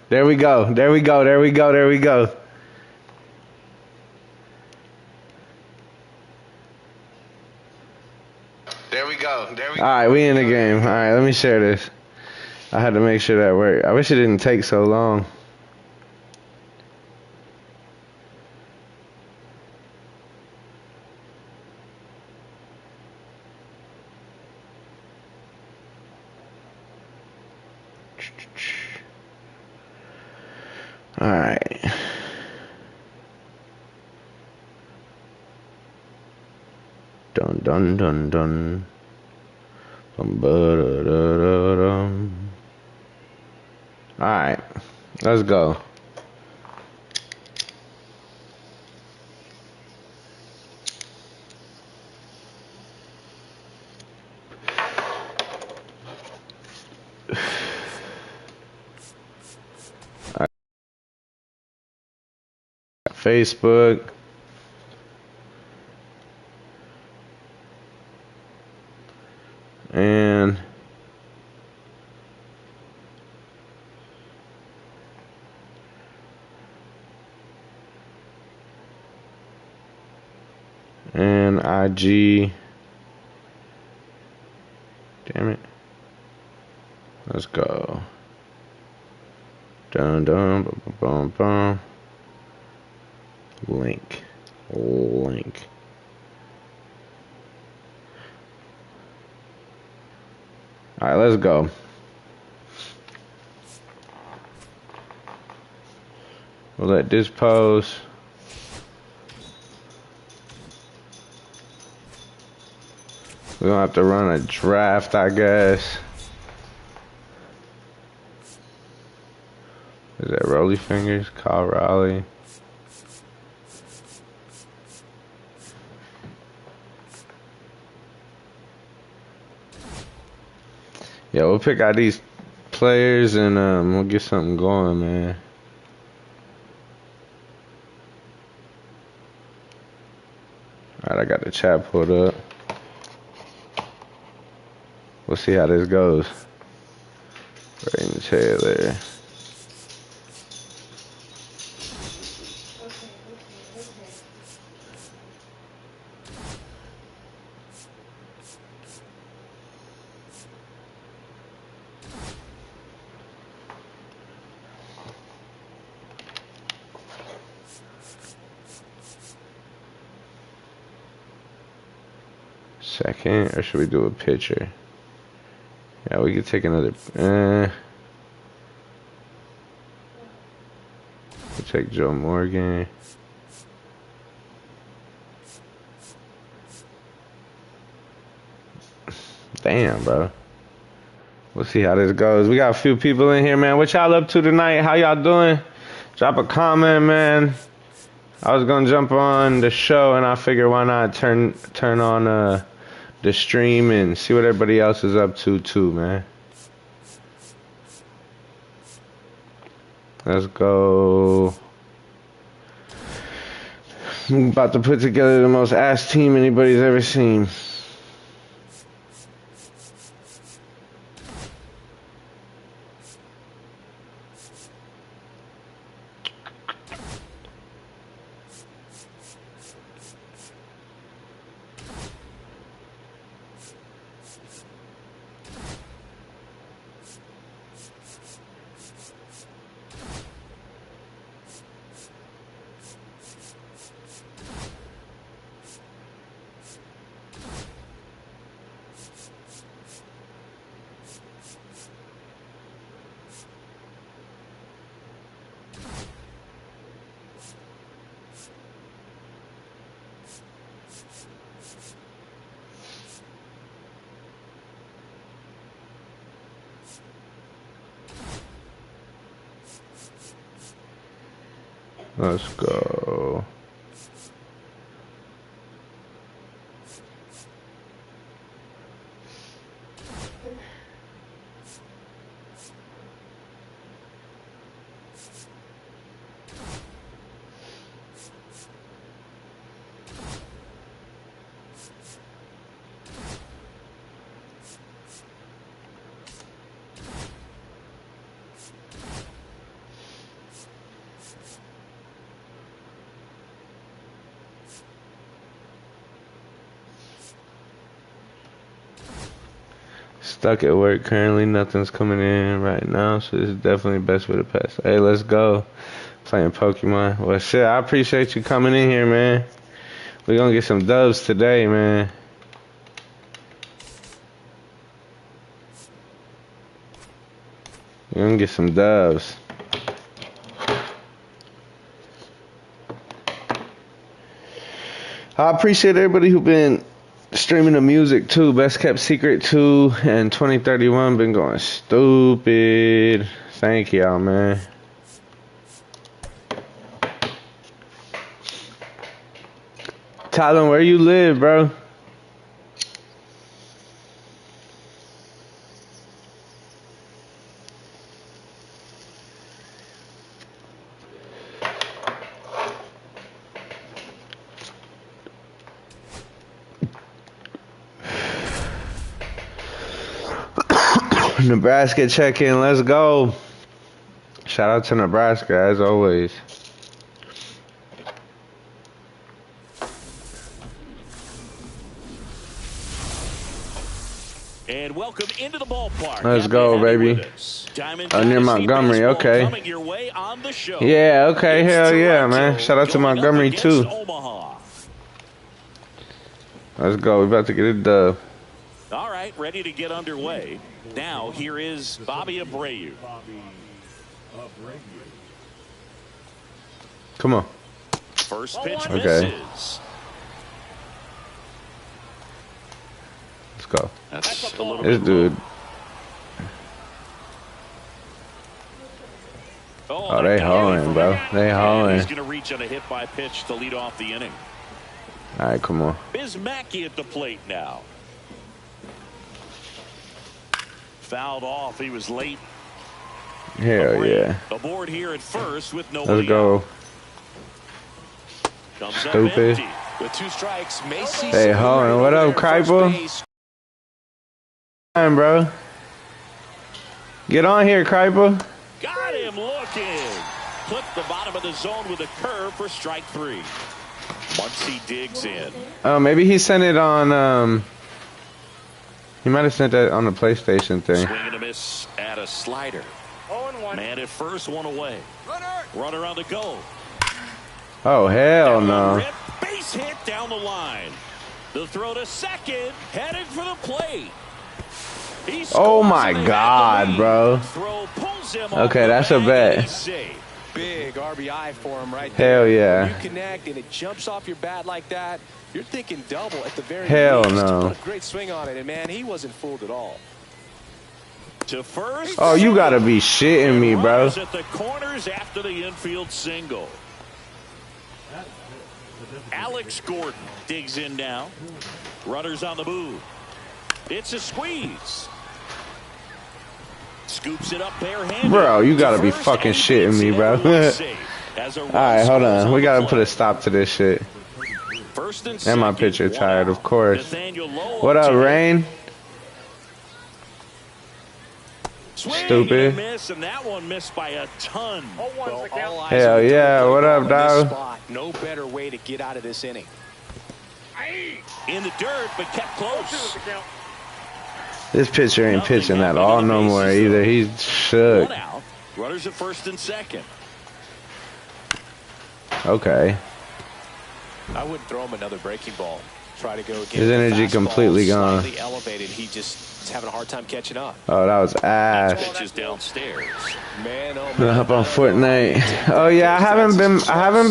There we go. There we go. There we go. There we go. There we go. There we go. All right, we in the game. All right, let me share this. I had to make sure that worked. I wish it didn't take so long. All right. Dun dun dun dun. Dum ba da da da dum. All right, let's go. All right. Facebook. And IG. Damn it. Let's go. Dun dun bum bum bum. Link. Link. All right, let's go. We'll let this post. We're gonna have to run a draft, I guess. Is that Rolly Fingers? Kyle Raleigh. Yeah, we'll pick out these players and we'll get something going, man. Alright, I got the chat pulled up. We'll see how this goes. Brayden Taylor. Second, or should we do a pitcher? Yeah, we could take another. We'll take Joe Morgan. Damn, bro. We'll see how this goes. We got a few people in here, man. What y'all up to tonight? How y'all doing? Drop a comment, man. I was gonna jump on the show, and I figured why not turn on the stream and see what everybody else is up to too, man. Let's go. I'm about to put together the most ass team anybody's ever seen. Let's go. Stuck at work currently. Nothing's coming in right now, so this is definitely best way to pass. Hey, let's go. Playing Pokemon. Well, shit, I appreciate you coming in here, man. We're gonna get some dubs today, man. We're gonna get some dubs. I appreciate everybody who been streaming the music too. Best Kept Secret 2 and 2031 been going stupid. Thank y'all, man. Tyler, where you live, bro? Nebraska check-in, let's go. Shout out to Nebraska, as always. And welcome into the ballpark. Let's go, baby. Oh, near Montgomery, okay. Yeah, okay, hell yeah, man. Shout out to Montgomery, too. Let's go, we about to get it dub. All right, ready to get underway. Now, here is Bobby Abreu. Come on. First pitch okay. Misses. Let's go. That's a little this bit dude. low. Oh, they hauling, bro. They hauling. He's going to reach on a hit by pitch to lead off the inning. All right, come on. Bismacky at the plate now. Fouled off. He was late. Hell yeah. Aboard here at first with nobody. Let's go. Stupid. With 2 strikes, hey, hauling. What up, Kuiper? Come on, bro. Get on here, Kuiper. Got him looking. Clipped the bottom of the zone with a curve for strike 3. Once he digs in. Oh, maybe he sent it on, he might have sent that on the PlayStation thing. Swing and a miss at a slider. 0-1. Man at first, 1 away. Runner on the go. Oh, hell no. Base hit down the line. The throw to second, heading for the plate. Oh my God, bro. Okay, that's a bet. Big RBI for him right there. Hell yeah. You connect and it jumps off your bat like that. You're thinking double at the very least. Hell no. Put a great swing on it, and man, he wasn't fooled at all. To first. Oh, you gotta be shitting me, bro. At the corners after the infield single. Alex Gordon digs in now. Runners on the move. It's a squeeze. Scoops it up barehanded. Bro, you gotta be fucking shitting me, bro. Alright, hold on. We gotta put a stop to this shit. And my pitcher tired, of course. What up, Rain? Stupid. And that one missed by a ton. Hell yeah, what up, dog? No better way to get out of this inning. In the dirt, but kept close. This pitcher ain't pitching at all no more either. He's shook. Runners at first and second. Okay. I wouldn't throw him another breaking ball. Try to go against his energy completely gone. Elevated. He just is having a hard time catching up. Oh, that was ass. Pitches downstairs. Man, up on Fortnite. Oh yeah, I haven't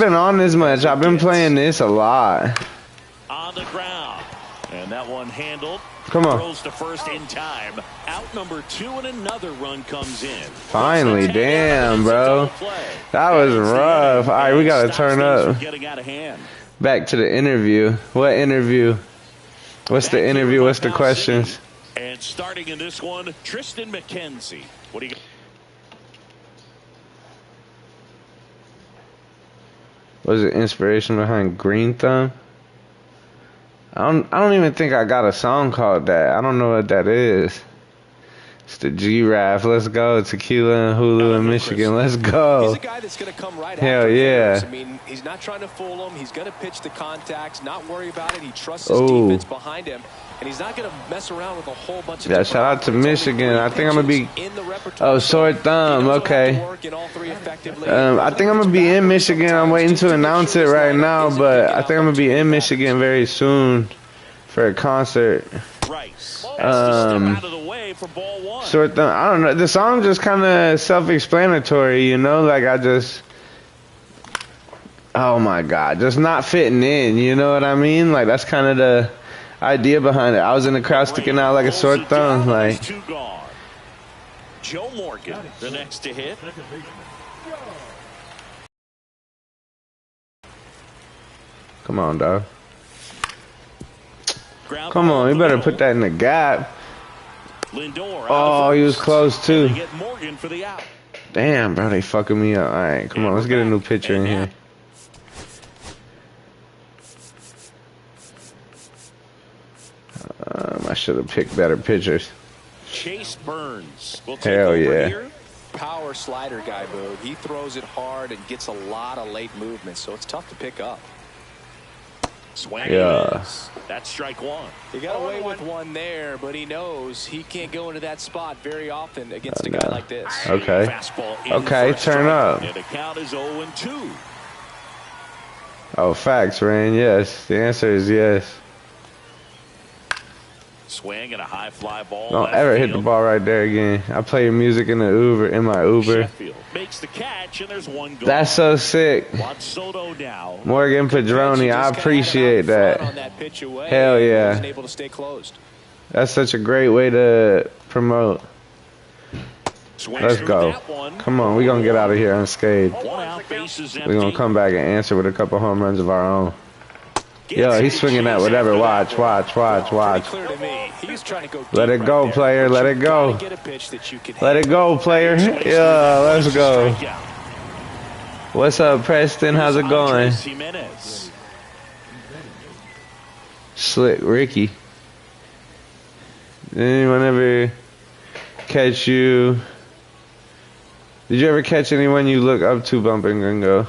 been on this much. I've been playing this a lot. On the ground, and that one handled. Come on. Throws to first in time. Out number 2, and another run comes in. Finally, damn, bro. That was rough. All right, we gotta turn up. Back to the interview. What interview? What's the interview? What's the questions? And starting in this one, Tristan McKenzie. What do you? Was it inspiration behind Green Thumb? I don't even think I got a song called that. I don't know what that is. It's the Giraffe. Let's go. Tequila and Hulu in Michigan. Let's go. He's a guy that's going to come right Hell after yeah. I mean, he's not trying to fool him. He's going to pitch the contacts, not worry about it. He trusts his defense behind him. And he's not going to mess around with a whole bunch of shout out to Michigan. I think I'm going to be... Oh, sore thumb. Okay. I think I'm going to be in Michigan. I'm waiting to announce it right now, but I think I'm going to be in Michigan very soon for a concert. Sore thumb. I don't know. The song just kind of self-explanatory, you know? Like, I just... Oh, my God. Just not fitting in, you know what I mean? Like, that's kind of the... idea behind it. I was in the crowd sticking out like a sore thumb. Like, Joe Morgan, the next to hit. Come on, dog. Come on, you better put that in the gap. Oh, he was close too. Damn, bro, they fucking me up. All right, come on, let's get a new pitcher in here. I should have picked better pitchers. Chase Burns. Hell yeah. Power slider guy, Boo. He throws it hard and gets a lot of late movement, so it's tough to pick up. Swing. Yeah. That's strike one. He got away with one there, but he knows he can't go into that spot very often against a guy like this. Okay. Okay, turn up. And the count is 0-2. Oh, facts, Rain. Yes. The answer is yes. Swing and a high fly ball. Don't ever hit the ball right there again. I play your music in the Uber, in my Uber. Sheffield makes the catch, and there's one goal. That's so sick. Soto now. Morgan Padroni, I appreciate that. Hell yeah. Able to stay closed. That's such a great way to promote. Let's go. Come on, we're going to get out of here unscathed. We're going to come back and answer with a couple home runs of our own. Yo, he's swinging that whatever. Watch. Let it go, player. Let it go. Let it go, player. Yeah, let's go. What's up, Preston? How's it going? Slick Ricky. Did anyone ever catch you? Did you ever catch anyone you look up to bumping Gringo?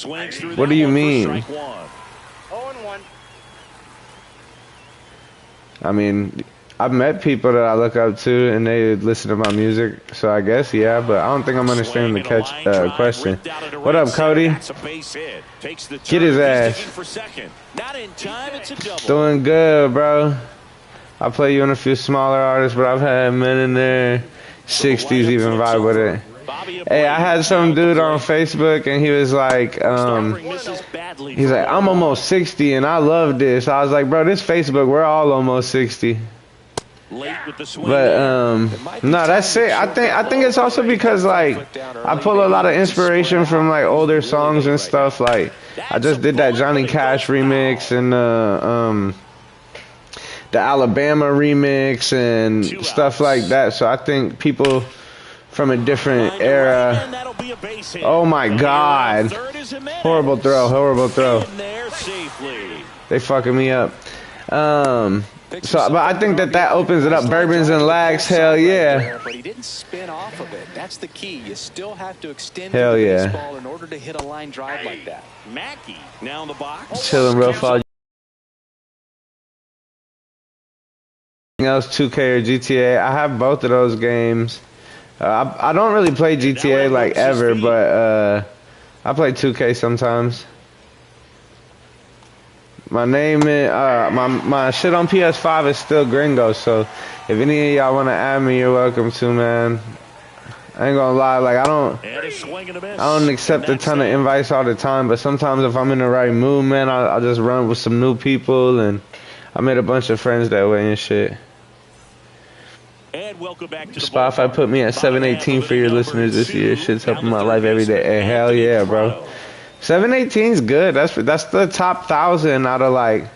What do you mean? I mean, I've met people that I look up to and they listen to my music, so I guess, yeah, but I don't think I'm understanding the question. What up, Cody? Get his ass. Doing good, bro. I play you in a few smaller artists, but I've had men in their 60s even vibe with it. Hey, I had some dude on Facebook and he was like, he's like, I'm almost 60 and I love this. I was like, bro, this Facebook, we're all almost 60. But no, that's it. I think it's also because like I pull a lot of inspiration from like older songs and stuff. Like I just did that Johnny Cash remix and the Alabama remix and stuff like that. So I think people from a different era. Oh my God. Horrible throw. They fucking me up. But I think that opens it up. Bourbons and lags, hell yeah. But he didn't spin off of it. That's the key. You still have to extend hell the yeah. baseball in order to hit a line drive like that. Mackey now in the box. Chilling real far. Else 2K or GTA. I have both of those games. I don't really play GTA like ever, but I play 2K sometimes. My name is my shit on PS5 is still Gringo, so if any of y'all want to add me, you're welcome to, man. I ain't gonna lie, like I don't accept a ton of invites all the time, but sometimes if I'm in the right mood, man, I'll just run with some new people, and I made a bunch of friends that way and shit. And welcome back to Spotify put me at 718 for your listeners this year. Shit's helping my life every day. Hey, hell yeah, bro. 718's good. That's the top 1,000 out of like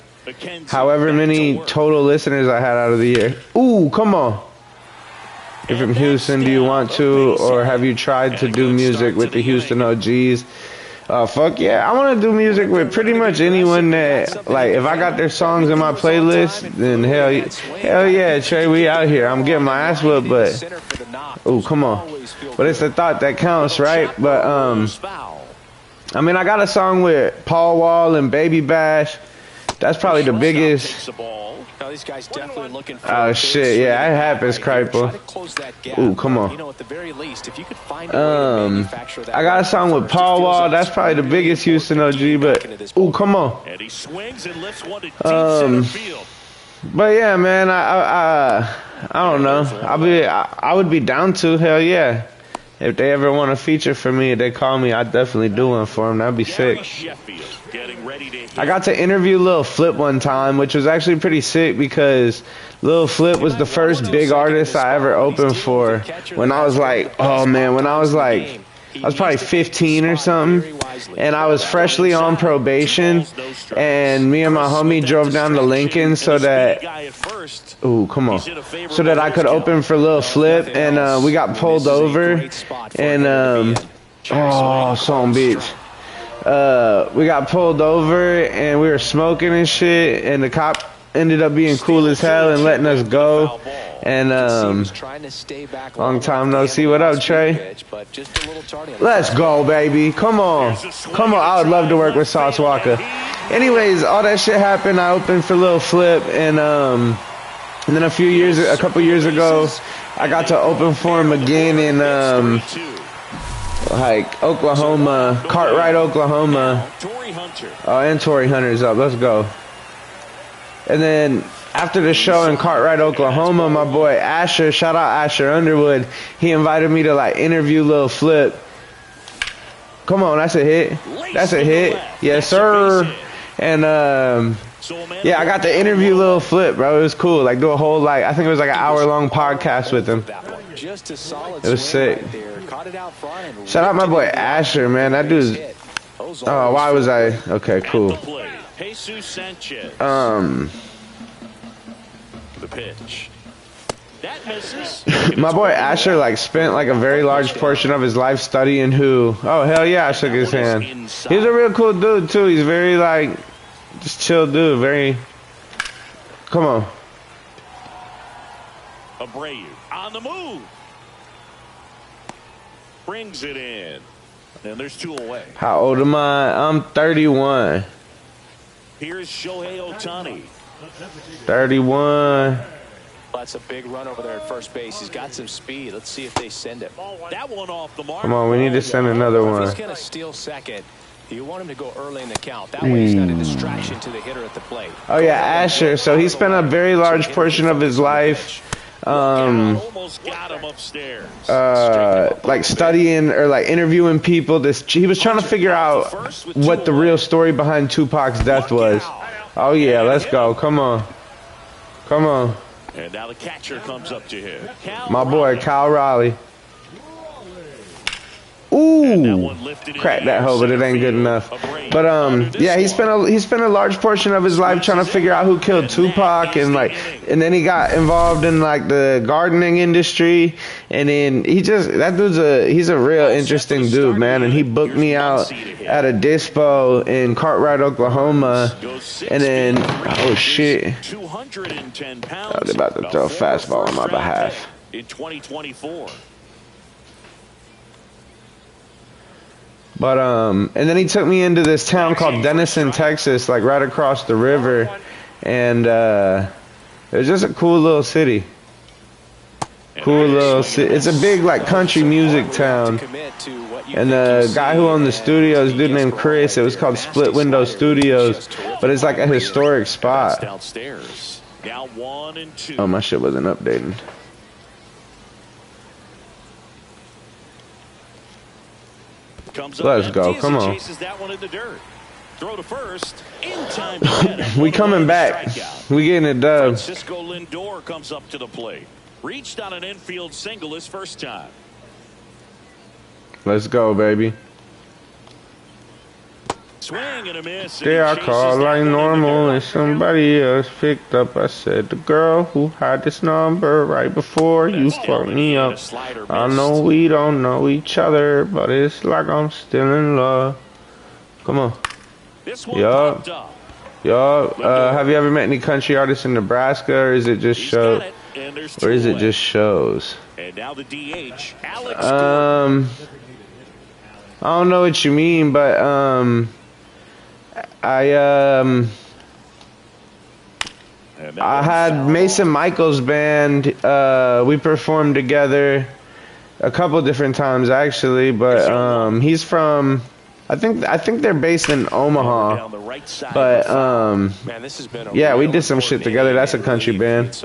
however many total listeners I had out of the year. Ooh, come on. You're from Houston. Do you want to, or have you tried to do music with the Houston OGs? Fuck yeah. I want to do music with pretty much anyone that, like, if I got their songs in my playlist, then hell yeah, Trey, we out here. I'm getting my ass whooped, but, oh, come on. But it's the thought that counts, right? But, I mean, I got a song with Paul Wall and Baby Bash. That's probably the biggest. These guys definitely looking for Oh shit, yeah, it happens, Kriper. Ooh, come on. You know, at the very least, if you could find a way to manufacture that. I got a song with Paul Wall. That's probably the biggest Houston OG, but ooh, come on. And he swings and lifts one to deep center field. But yeah, man, I don't know. I would be down to, hell yeah. If they ever want a feature for me, if they call me, I'd definitely do one for them. That'd be sick. I got to interview Lil Flip one time, which was actually pretty sick because Lil Flip was the first big artist I ever opened for when I was like, oh man, when I was probably 15 or something, and I was freshly on probation, and me and my homie drove down to Lincoln so that, ooh, come on, so that I could open for Lil Flip, and we got pulled over, and, oh, Song Beach. We got pulled over, and we were smoking and shit, and the cop ended up being cool as hell and letting us go. And long time no see. What up, Trey? Let's go, baby. Come on. Come on. I would love to work with Sauce Walker. Anyways, all that shit happened. I opened for Lil Flip, and then a couple years ago, I got to open for him again in like Oklahoma, Cartwright, Oklahoma. Oh, and Torrey Hunter's up. Let's go. And then after the show in Cartwright, Oklahoma, my boy Asher, shout out Asher Underwood, he invited me to like interview Lil Flip. Come on, that's a hit. That's a hit. Yes, sir. And yeah, I got to interview Lil Flip, bro. It was cool. Like do a whole I think it was like an hour-long podcast with him. It was sick. Shout out my boy Asher, man. That dude's. Oh, why was I? Okay, cool. The pitch. That misses. My boy Asher spent a very large portion of his life studying who. Oh hell yeah, I shook his hand. He's a real cool dude too. He's very just chill dude. Very. Come on. Abreu on the move. Brings it in. And there's two away. How old am I? I'm 31. Here's Shohei Ohtani. 31. That's a big run over there at first base. He's got some speed. Let's see if they send him. That one off the mark. Come on, we need to send another one. He's going to steal second. You want him to go early in the count. That way he's not a distraction to the hitter at the plate. Oh yeah, Asher. So he spent a very large portion of his life studying or interviewing people. He was trying to figure out what the real story behind Tupac's death was. Oh yeah, let's go. Come on. Come on. And now the catcher comes up to him. My boy Kyle Riley. Ooh, crack that hoe, but it ain't good enough. But yeah, he spent a large portion of his life trying to figure out who killed Tupac, and then he got involved in the gardening industry, and then he's a real interesting dude, man. And he booked me out at a dispo in Cartwright, Oklahoma, and then oh shit, I was about to throw a fastball on my behalf. In 2024. But and then he took me into this town called Denison, Texas, right across the river, and it was just a cool little city. Cool little city. It's a big country music town, and the guy who owned the studios, dude named Chris. It was called Split Window Studios, but it's a historic spot. Oh, my shit wasn't updating. Let's go. Come on. Throw to first. We coming back. We getting it done. Francisco Lindor comes up to the plate. Reached on an infield single his first time. Let's go, baby. Swing and a miss. There I call like normal and somebody else picked up. I said the girl who had this number right before you fucked me up. I know we don't know each other, but it's like I'm still in love. Come on. This one Yup. popped up. Yup. Have you ever met any country artists in Nebraska, or is it just show? Or is it just shows? And now the DH, Alex I don't know what you mean, but I had Mason Michaels' band. We performed together a couple different times actually, but he's from. I think they're based in Omaha, but yeah, we did some shit together. That's a country band,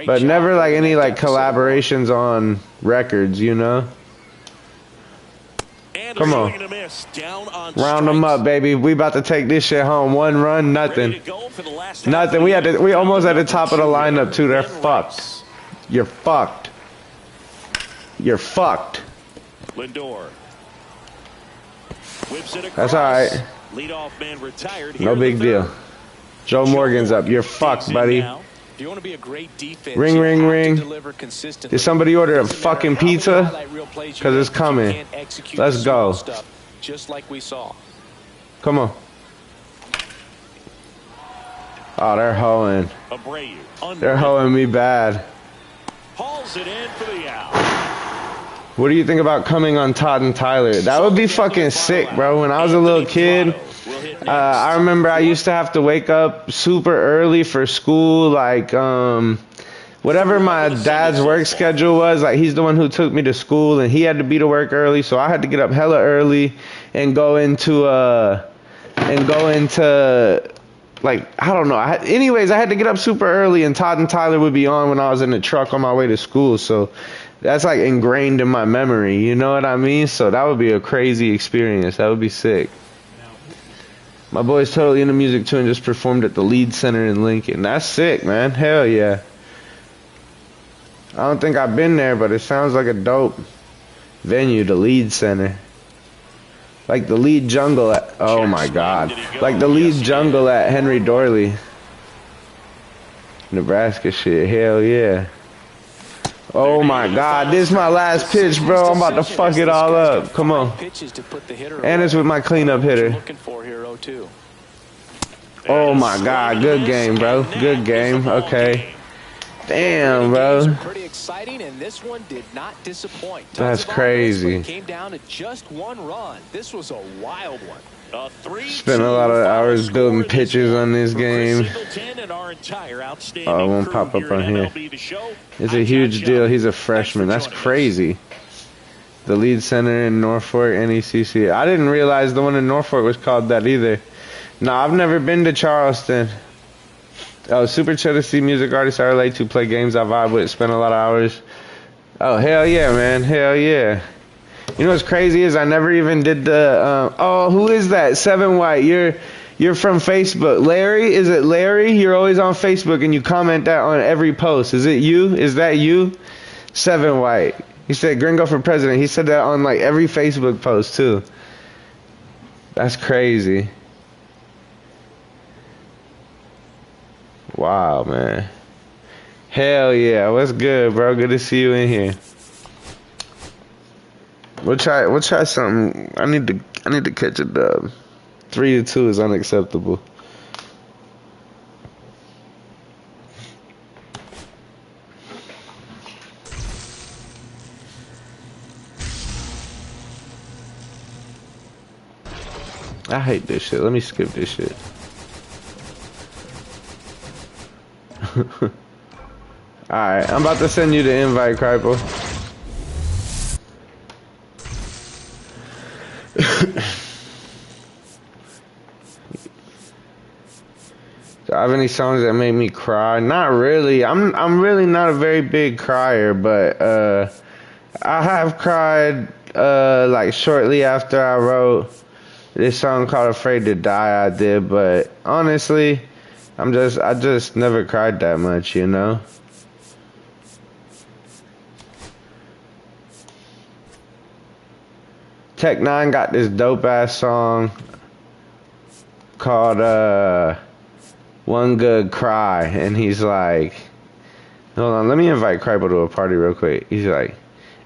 but never like any like collaborations on records, you know. Come on, round them up, baby. We about to take this shit home. One run, nothing, nothing. We almost at the top of the lineup too. They're fucked. You're fucked. You're fucked. Lindor. That's all right. Leadoff man retired. No big deal. Joe Morgan's up. You're fucked, buddy. Do you want to be a great defense? Ring, ring, ring. Did somebody order a fucking pizza? Because it's coming. Let's go. Just like we saw. Come on. Oh, they're hoeing. They're hoeing me bad. Hauls it in for the out. What do you think about coming on Todd and Tyler? That would be fucking sick, bro. When I was a little kid, I remember I used to have to wake up super early for school, like whatever my dad's work schedule was. Like he's the one who took me to school, and he had to be to work early, so I had to get up hella early and go into like I don't know. Anyways, I had to get up super early, and Todd and Tyler would be on when I was in the truck on my way to school. So that's like ingrained in my memory, you know what I mean? So that would be a crazy experience. That would be sick. My boy's totally into music too and just performed at the Lead Center in Lincoln. That's sick, man. Hell yeah. I don't think I've been there, but it sounds like a dope venue, the Lead Center. Like the Lead Jungle at, oh my God. Like the Lead Jungle at Henry Dorley. Nebraska shit, hell yeah. Oh my God, this is my last pitch, bro. I'm about to fuck it all up. Come on. And it's with my cleanup hitter. Oh my God, good game, bro. Good game. Okay. Damn, bro. Pretty exciting, and this one did not disappoint. That's crazy. Came down to just one run. This was a wild one. Spent a lot of hours building pitches on this game. Oh, it won't pop up on here. It's a huge deal. He's a freshman. That's crazy. The Lead Center in Norfolk, NECC. I didn't realize the one in Norfolk was called that either. No, I've never been to Charleston. Oh, super chill to see music artists I relate to, play games I vibe with, spend a lot of hours. Oh, hell yeah, man. Hell yeah. You know what's crazy is I never even did the, oh, who is that? Seven White. You're from Facebook. Larry? Is it Larry? You're always on Facebook and you comment that on every post. Is it you? Is that you? Seven White. He said Gringo for president. He said that on like every Facebook post too. That's crazy. Wow, man. Hell yeah. What's good, bro? Good to see you in here. We'll try something. I need to catch a dub. 3-2 is unacceptable. I hate this shit. Let me skip this shit. Alright, I'm about to send you the invite, Kripo. Do I have any songs that make me cry? Not really. I'm really not a very big crier, but I have cried like shortly after I wrote this song called Afraid to Die. I did, but honestly, I just never cried that much, you know? Tech 9 got this dope ass song called One Good Cry, and he's like, hold on, let me invite Kripo to a party real quick. He's like,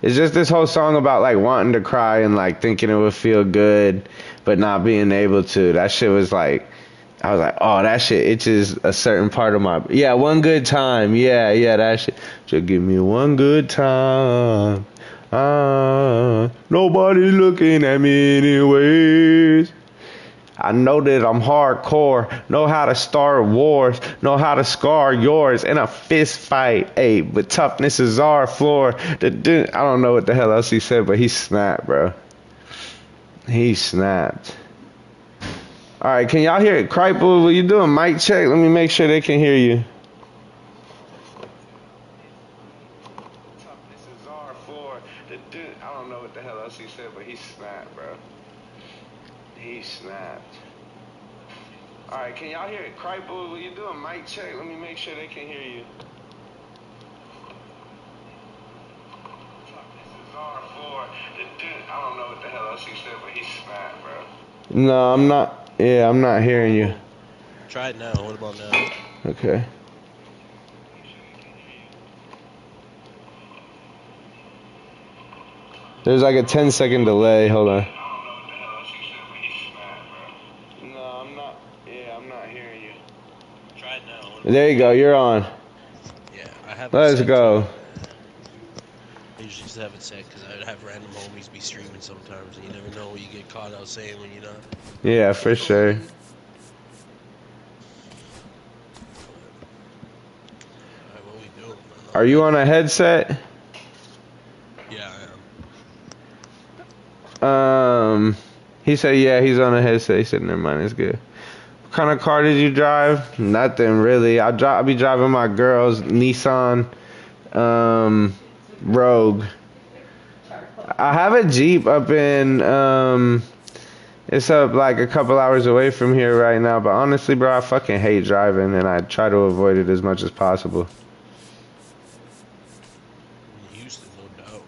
It's just this whole song about like wanting to cry and like thinking it would feel good, but not being able to. That shit was like, I was like, oh, that shit itches a certain part of my. Yeah, one good time. Yeah, that shit. Just give me one good time. Nobody looking at me anyways. I know that I'm hardcore, know how to start wars, know how to scar yours in a fist fight. Hey, but toughness is our floor. I don't know what the hell else he said, but he snapped, bro. He snapped. All right, can y'all hear it? Kriple, will you do a mic check? Let me make sure they can hear you. Toughness is our floor. I don't know what the hell else he said, but he snapped, bro. He snapped. All right, can y'all hear it? Kriple, will you do a mic check? Let me make sure they can hear you. This is our floor. I don't know what the hell else he said, but he snapped, bro. No, I'm not. Yeah, I'm not hearing you. Try it now. What about now? Okay. There's like a 10-second delay. Hold on. There you go. You're on. Yeah, I have. Let's go. I usually just have it set because I have random homies be streaming sometimes, and you never know what you get caught out saying when you're not. Yeah, for sure. Alright, what we doing? Are you on a headset? Yeah, I am. He said, yeah, he's on a headset. He said, never mind, it's good. What kind of car did you drive? Nothing really. I'll be driving my girl's Nissan Rogue. I have a Jeep up in it's up like a couple hours away from here right now, but honestly, bro, I fucking hate driving and I try to avoid it as much as possible. Houston, no doubt,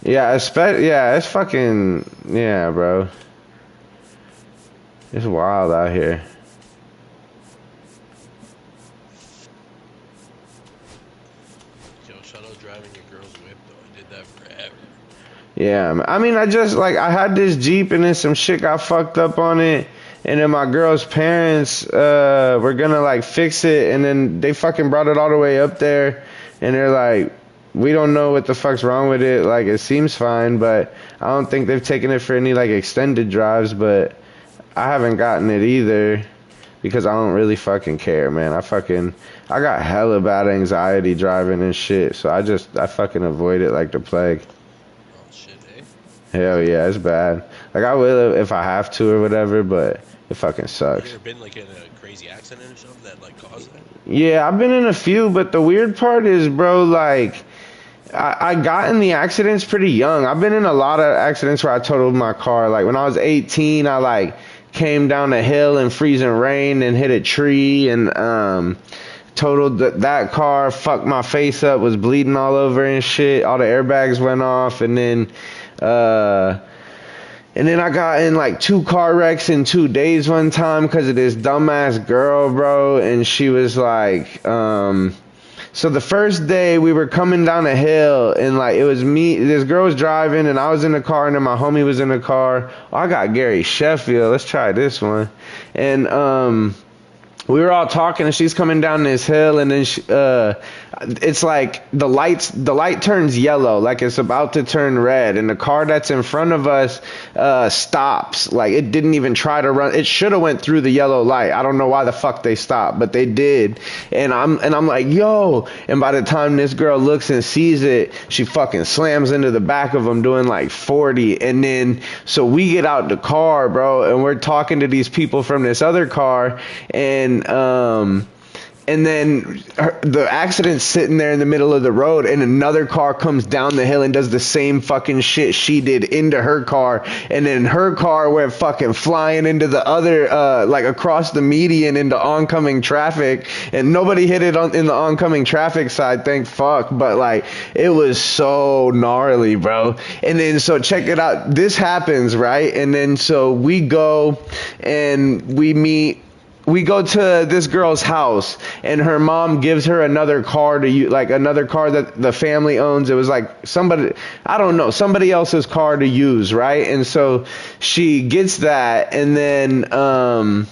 bro. Yeah, it's fucking, yeah, bro. It's wild out here. Yo, shout out driving your girl's whip, though. I did that forever. Yeah, I mean, I had this Jeep and then some shit got fucked up on it. And then my girl's parents were gonna like fix it. And then they fucking brought it all the way up there. And they're like, we don't know what the fuck's wrong with it. Like, it seems fine, but I don't think they've taken it for any like extended drives. But I haven't gotten it either because I don't really fucking care, man. I got hella bad anxiety driving and shit. So I fucking avoid it like the plague. Hell yeah, it's bad. Like, I will if I have to or whatever, but it fucking sucks. You ever been, like, in a crazy accident or something that, like, caused that? Yeah, I've been in a few, but the weird part is, bro, like, I got in the accidents pretty young. I've been in a lot of accidents where I totaled my car. Like, when I was 18, I, like, came down a hill in freezing rain and hit a tree and, totaled that car, fucked my face up, was bleeding all over and shit. All the airbags went off, and then I got in like 2 car wrecks in 2 days one time because of this dumbass girl, bro. And she was like, so the first day we were coming down a hill and like it was me, this girl was driving and I was in the car and then my homie was in the car. Oh, I got Gary Sheffield. Let's try this one. And we were all talking and she's coming down this hill and then it's like the light turns yellow, like it's about to turn red, and the car that's in front of us stops. Like, it didn't even try to run. It should have went through the yellow light. I don't know why the fuck they stopped, but they did. And I'm like, yo, and by the time this girl looks and sees it, she fucking slams into the back of them doing like 40. And then so we get out the car, bro, and we're talking to these people from this other car, and then the accident's sitting there in the middle of the road, and another car comes down the hill and does the same fucking shit she did into her car, and then her car went fucking flying into the other, like across the median into oncoming traffic, and nobody hit it in the oncoming traffic side, thank fuck, but like, it was so gnarly, bro. And then, so check it out, this happens, right? And then, so we go and we meet we go to this girl's house, and her mom gives her another car to use, like another car that the family owns. It was like somebody, I don't know, somebody else's car to use, right? And so she gets that, and then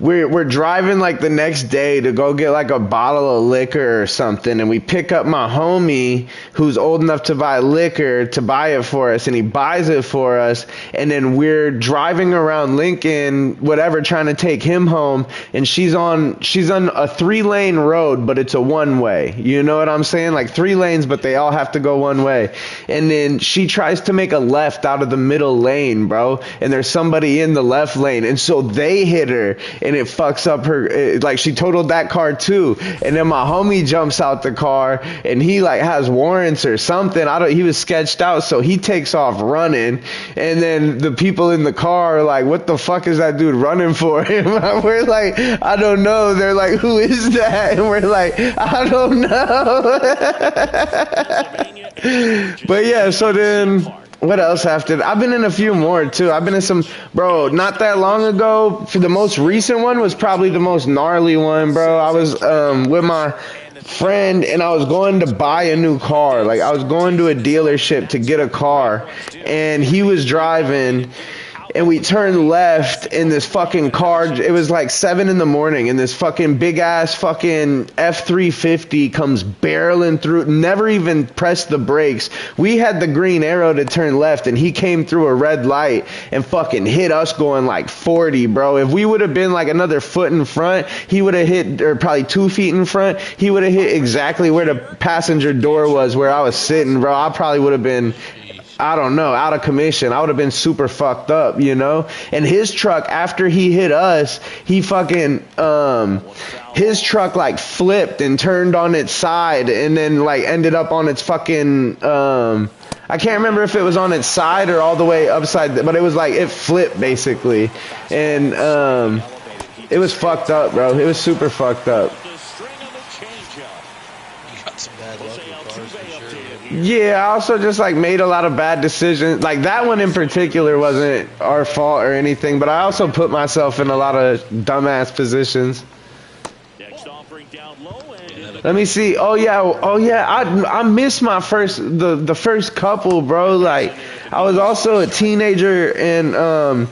we're driving like the next day to go get like a bottle of liquor or something, and we pick up my homie who's old enough to buy liquor to buy it for us, and he buys it for us, and then we're driving around Lincoln, whatever, trying to take him home, and she's on a 3-lane road, but it's a one-way, you know what I'm saying? Like 3 lanes, but they all have to go one way, and then she tries to make a left out of the middle lane, bro, and there's somebody in the left lane, and so they hit her, and it fucks up her, like she totaled that car too. And then my homie jumps out the car, and he like has warrants or something. He was sketched out, so he takes off running. And then the people in the car are like, what the fuck is that dude running for? And we're like, I don't know. They're like, who is that? And we're like, I don't know. But yeah, so then what else after that? I've been in a few more too. I've been in some, bro, not that long ago. For the most recent one was probably the most gnarly one, bro. I was with my friend, and I was going to buy a new car. Like I was going to a dealership to get a car, and he was driving, and we turned left in this fucking car. It was like 7 in the morning, and this fucking big ass fucking F-350 comes barreling through, never even pressed the brakes. We had the green arrow to turn left, and he came through a red light and fucking hit us going like 40, bro. If we would have been like another foot in front, he would have hit, or probably 2 feet in front, he would have hit exactly where the passenger door was, where I was sitting, bro. I probably would have been, I don't know, out of commission. I would have been super fucked up, you know? And his truck, after he hit us, he fucking, his truck like flipped and turned on its side, and then like ended up on its fucking, I can't remember if it was on its side or all the way upside, but it was like, it flipped basically. And, it was fucked up, bro. It was super fucked up. Yeah, I also just like made a lot of bad decisions. Like that one in particular wasn't our fault or anything, but I also put myself in a lot of dumbass positions. Let me see. Oh yeah. I missed my the first couple, bro. Like I was also a teenager, and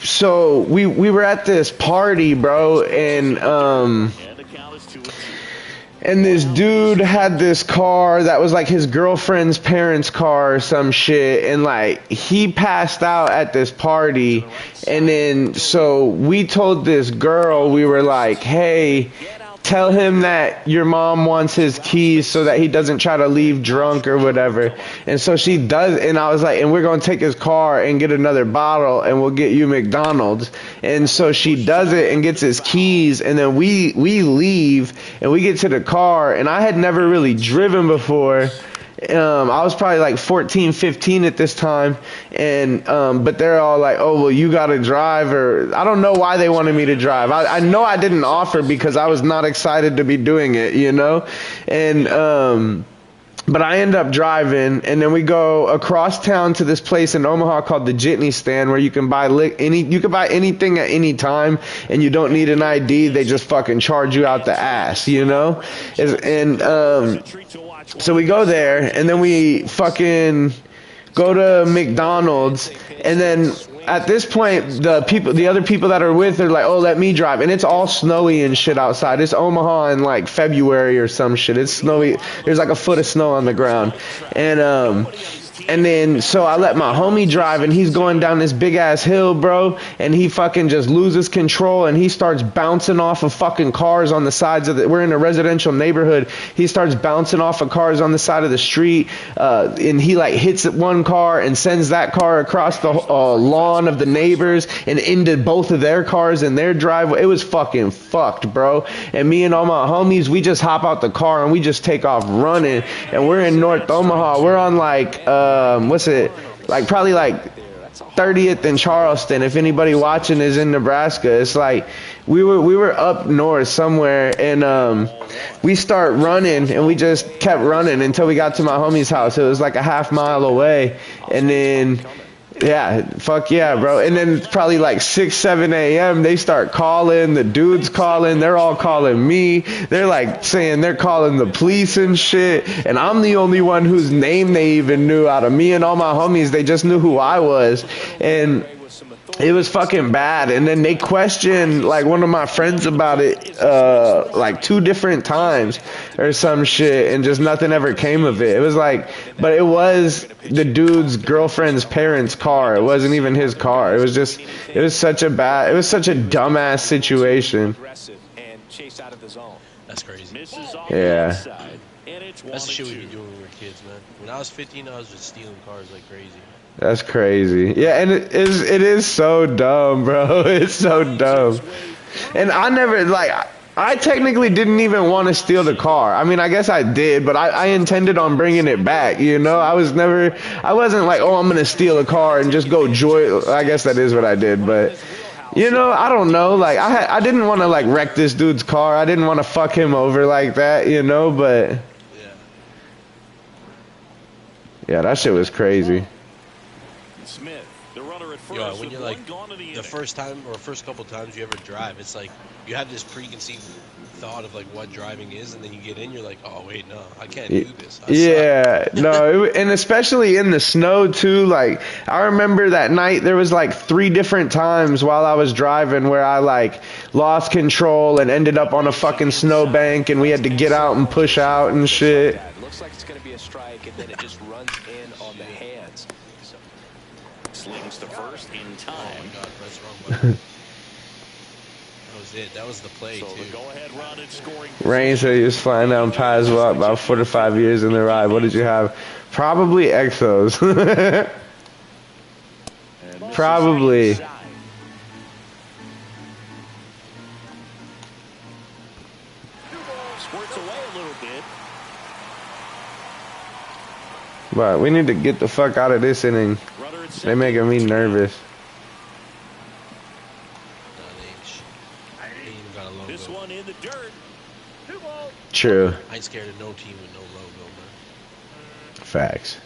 so we were at this party, bro, and this dude had this car that was like his girlfriend's parents' car or some shit, and like he passed out at this party, and then so we told this girl, we were like, hey, tell him that your mom wants his keys so that he doesn't try to leave drunk or whatever. And so she does, and I was like, and we're going to take his car and get another bottle, and we'll get you McDonald's. And so she does it and gets his keys, and then we leave, and we get to the car, and I had never really driven before. I was probably like 14, 15 at this time, and but they're all like, oh, well, you gotta drive, or I don't know why they wanted me to drive. I know I didn't offer because I was not excited to be doing it, you know, and but I end up driving, and then we go across town to this place in Omaha called the Jitney Stand, where you can buy anything at any time, and you don't need an ID. They just fucking charge you out the ass, you know, so we go there, and then we fucking go to McDonald's, and then at this point, the other people that are with are like, oh, let me drive. And it's all snowy and shit outside. It's Omaha in like February or some shit. It's snowy. There's like a foot of snow on the ground. And then, so I let my homie drive, and he's going down this big ass hill, bro, and he fucking just loses control, and he starts bouncing off of fucking cars on the sides of we're in a residential neighborhood. He starts bouncing off of cars on the side of the street, and he like hits one car and sends that car across the lawn of the neighbors and into both of their cars in their driveway. It was fucking fucked, bro. And me and all my homies, we just hop out the car and we just take off running, and we're in North Omaha. We're on like what's it, like probably like 30th and Charleston. If anybody watching is in Nebraska, it's like we were up north somewhere, and we start running, and we just kept running until we got to my homie's house. It was like a half mile away, and then Yeah, fuck yeah, bro. And then it's probably like 6, 7 a.m. They start calling. The dudes calling. They're all calling me. They're like saying they're calling the police and shit. And I'm the only one whose name they even knew out of me and all my homies. They just knew who I was. And it was fucking bad. And then they questioned like one of my friends about it like 2 different times or some shit, and just nothing ever came of it. It was like, but it was the dude's girlfriend's parents' car. It wasn't even his car. It was just, it was such a dumbass situation. That's crazy. Yeah. That's the shit we be doing when we were kids, man. When I was 15, I was just stealing cars like crazy. That's crazy. Yeah, and it is so dumb, bro. It's so dumb. And I never, like, I technically didn't even want to steal the car. I mean, I guess I did, but I intended on bringing it back, you know? I wasn't like, oh, I'm going to steal a car and just go I guess that is what I did, but, you know, I don't know. Like, I didn't want to, like, wreck this dude's car. I didn't want to fuck him over like that, you know? But, yeah, that shit was crazy. Smith, the runner at first. Yo, when you're like the first time or first couple times you ever drive, it's like you have this preconceived thought of like what driving is, and then you get in, you're like, oh wait, no, I can't do this. No, and especially in the snow too. Like I remember that night there was like 3 different times while I was driving where I like lost control and ended up on a fucking snowbank, and we had to get out and push out and shit. Looks like it's going to be a strike, and then it just runs in on the hands. Slings to first in time. Oh my God, that's wrong button. That was it. That was the play So too. the go-ahead run in scoring. Rain said he was flying down Pies Walk about 4 to 5 years in the ride. What did you have? Probably Exos. Probably. Squirts away a little bit. But we need to get the fuck out of this inning. They're making me nervous. This one in the dirt. True. I ain't scared of no team with no logo, man. Facts.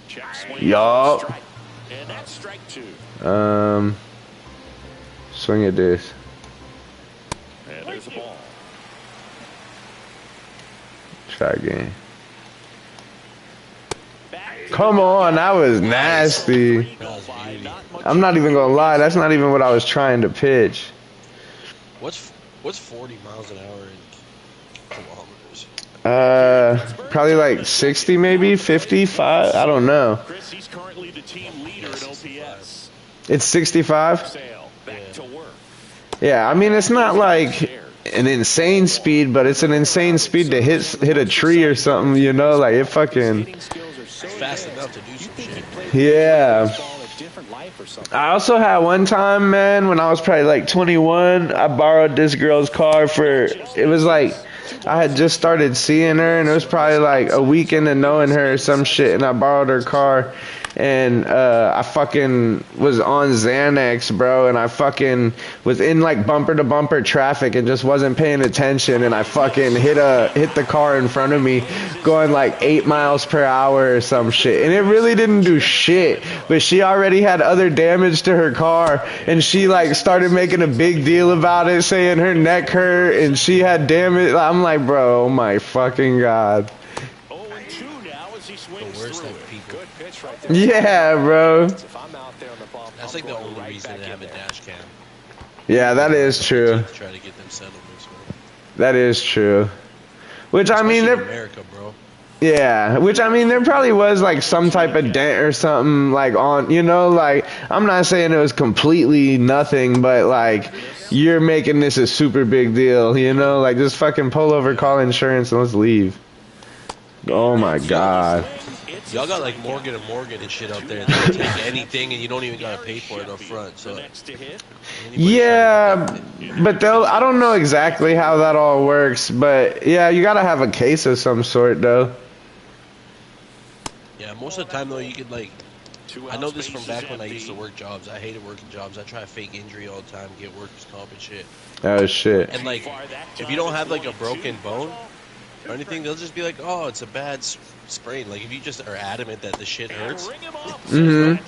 Check swing. Yup. And that's strike 2. Swing at this. And there's a ball. Try again. Come on, that was nasty. I'm not even gonna lie, that's not even what I was trying to pitch. What's 40 miles an hour in kilometers? Probably like 60 maybe, 55, I don't know. Chris, he's currently the team leader in OPS. It's 65? Sale, back to work. Yeah, I mean, it's not like an insane speed, but it's an insane speed to hit a tree or something, you know? Like, it fucking... Fast enough to do some shit. Yeah. I also had one time, man, when I was probably like 21, I borrowed this girl's car it was like, I had just started seeing her, and it was probably like a weekend of knowing her or some shit, and I borrowed her car, and I fucking was on Xanax, bro, and I fucking was in like bumper to bumper traffic and just wasn't paying attention, and I fucking hit the car in front of me going like 8 miles per hour or some shit, and it really didn't do shit, but she already had other damage to her car, and she like started making a big deal about it, saying her neck hurt and she had damage. I'm like, bro, oh my fucking God. 0-2 now as he swings The worst through of it. people. Good pitch right there. Yeah, bro. If I'm out there on the bump, That's like the only reason to have a dash cam. Yeah, that is true. Try to get them settlements, man. That is true. Which I mean, Especially in America, bro. yeah, which I mean, there probably was like some type of dent or something like on, you know, like I'm not saying it was completely nothing, but like you're making this a super big deal, you know, like just fucking pull over, call insurance, and let's leave. Oh my God. Y'all got like Morgan and Morgan and shit out there that take anything, and you don't even gotta pay for it up front. So yeah, but I don't know exactly how that all works, but yeah, you gotta have a case of some sort though. Yeah, most of the time though, you could like. I know this from back when I used to work jobs. I hated working jobs. I try to fake injury all the time, get workers' comp and shit. Oh shit. And like, if you don't have like a broken bone, or anything, they'll just be like, oh, it's a bad sprain. Like, if you just are adamant that the shit hurts, Mm-hmm.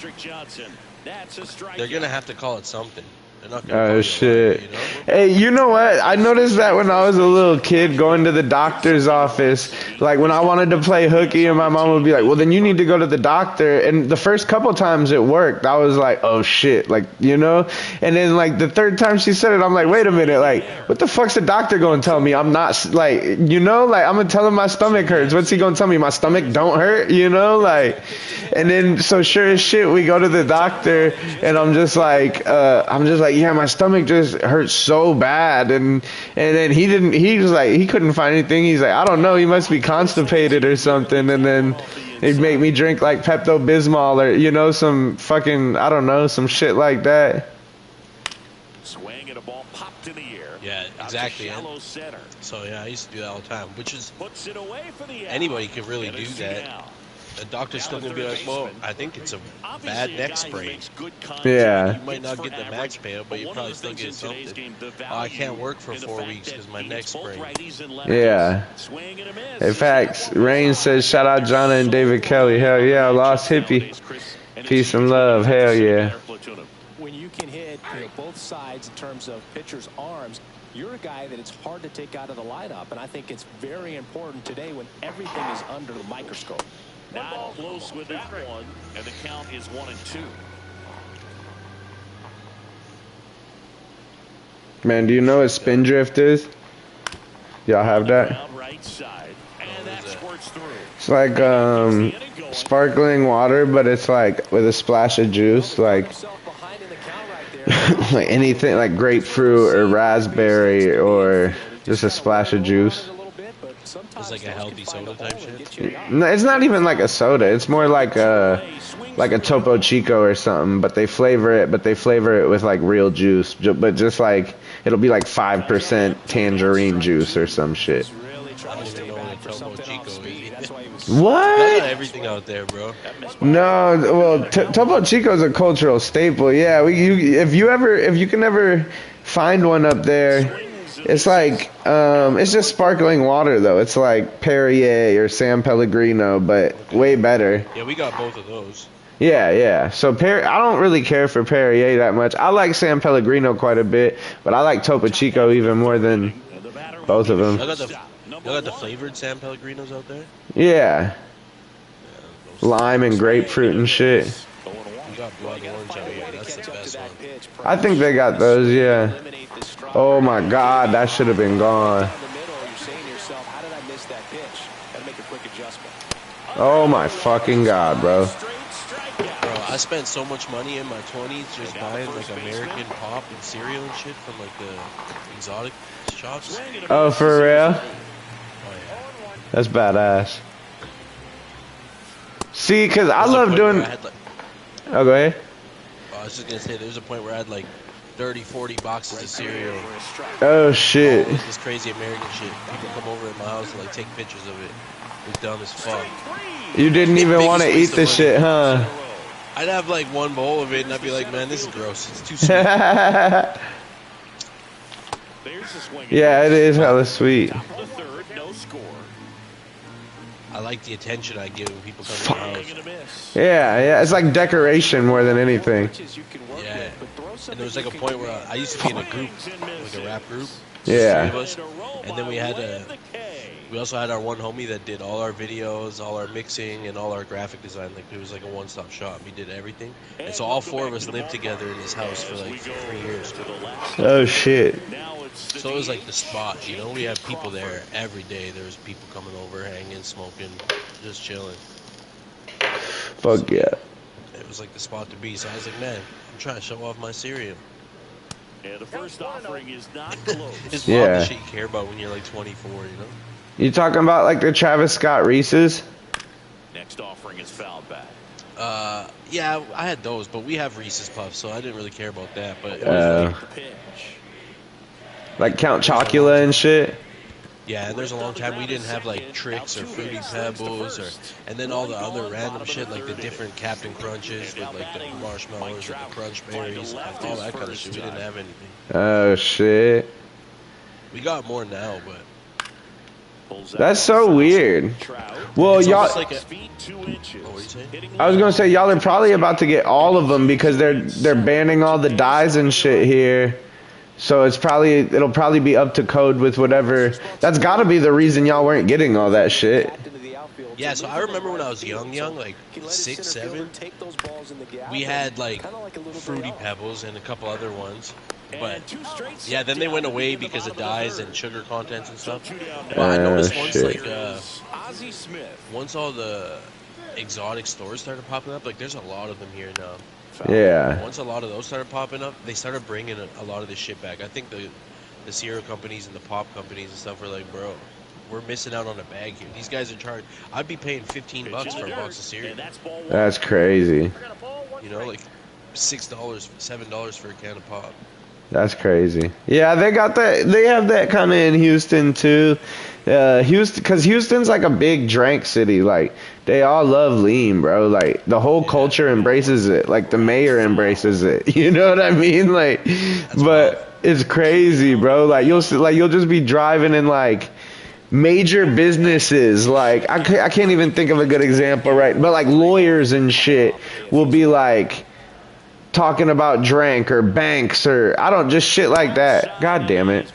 they're going to have to call it something. They're not going to Oh, call shit. you a lie, you know? Hey, you know what? I noticed that when I was a little kid going to the doctor's office, like when I wanted to play hooky and my mom would be like, well, then you need to go to the doctor. And the first couple times it worked. I was like, oh, shit. Like, you know? And then like the third time she said it, I'm like, wait a minute. Like, what the fuck's the doctor going to tell me? I'm not, like, you know? Like, I'm going to tell him my stomach hurts. What's he going to tell me? My stomach don't hurt? You know? Like, and then so sure as shit, we go to the doctor and I'm just like, yeah, my stomach just hurts so bad, and then he was like, he couldn't find anything. He's like, I don't know, he must be constipated or something, and then he'd make me drink like Pepto-Bismol or, you know, some fucking, I don't know, some shit like that. Swing and a ball popped in the air. Yeah, exactly. So yeah, I used to do that all the time, which is anybody could really do that. The doctor's still gonna be like, well, I think it's a bad neck sprain. Yeah. You might not get the max payout, but you probably still get something. Oh, I can't work for 4 weeks because my neck's sprained. Yeah. In fact, Rain says, shout out Jonna and David Kelly. Hell yeah, Lost Hippie. Peace and love. Hell yeah. When you can hit both sides in terms of pitchers' arms, you're a guy that it's hard to take out of the lineup, and I think it's very important today when everything is under the microscope. Not close with that one, and the count is 1-2. Man, do you know what spin drift is? Y'all have that? It's like sparkling water, but it's like with a splash of juice, like like anything, like grapefruit or raspberry or just a splash of juice. It's like a healthy soda type shit. No, it's not even like a soda. It's more like a Topo Chico or something. But they flavor it with like real juice. But just like it'll be like 5% tangerine juice or some shit. I don't even know what a Topo Chico is. What? I got everything out there, bro. No, well, Topo Chico is a cultural staple. Yeah, if you can ever find one up there. It's like, it's just sparkling water, though. It's like Perrier or San Pellegrino, but way better. Yeah, we got both of those. Yeah. So I don't really care for Perrier that much. I like San Pellegrino quite a bit, but I like Topo Chico even more than both of them. I got the flavored San Pellegrinos out there? Yeah. Lime and grapefruit and shit. We got blood orange out here. That's the best one. I think they got those, yeah. Oh my God, that should have been gone. Oh my fucking God, bro. Bro, I spent so much money in my 20s just buying like American pop and cereal and shit from like the exotic shops. Oh, for real? Oh yeah. That's badass. See, cause I love doing. Oh, go ahead. I was just gonna say, there was a point where I had like 30, 40 boxes of cereal. Oh shit. All this crazy American shit. People come over at my house and like take pictures of it. It was dumb as fuck. You didn't even want to eat the shit, huh? I'd have like one bowl of it and I'd be like, man, this is gross. It's too sweet. Yeah, it is hella sweet. I like the attention I give when people come to my house. Yeah, it's like decoration more than anything. Yeah, and there was like a point where I used to be in a group, like a rap group. Yeah. 3 of us, and then we also had our one homie that did all our videos, all our mixing, and all our graphic design. Like it was like a one-stop shop. He did everything, and so all 4 of us lived together in his house for like 3 years. Oh shit. So it was like the spot, you know. We had people there every day. There was people coming over, hanging, smoking, just chilling. Fuck yeah. It was like the spot to be. So I was like, man, I'm trying to show off my cereal. Yeah, the first offering is not close. It's wild the shit you care about when you're like 24, you know. You talking about like the Travis Scott Reese's? Next offering is fouled back. Yeah, I had those, but we have Reese's Puffs, so I didn't really care about that. But it was like Count Chocula and shit. Yeah, and there's a long time we didn't have like Tricks or Fruity Pebbles and then all the other random shit like the different Captain Crunches with like the marshmallows or the Crunch Berries, all that kind of shit. We didn't have anything. Oh shit. We got more now, but That's so weird. Well, It's y'all. almost like a, I was gonna say y'all are probably about to get all of them because they're banning all the dyes and shit here. So it'll probably be up to code with whatever. That's got to be the reason y'all weren't getting all that shit. yeah, so I remember when I was young, like 6, 7, we had like Fruity Pebbles and a couple other ones. But yeah, then they went away because of dyes and sugar contents and stuff. But I noticed once shit. once all the exotic stores started popping up, like there's a lot of them here now. Yeah. Once a lot of those started popping up, they started bringing a lot of this shit back. I think the cereal companies and the pop companies and stuff were like, bro, we're missing out on a bag here. These guys are charged. I'd be paying $15 for a box of cereal. That's crazy. You know, like $6, $7 for a can of pop. That's crazy. Yeah, they got that. They have that kind of in Houston too. Houston, because Houston's like a big drink city. Like they all love lean, bro. Like the whole culture embraces it. Like the mayor embraces it. You know what I mean? Like, but it's crazy, bro. Like you'll just be driving in like major businesses. Like I can't even think of a good example, right? But like lawyers and shit will be like talking about drink or banks or just shit like that. God damn it.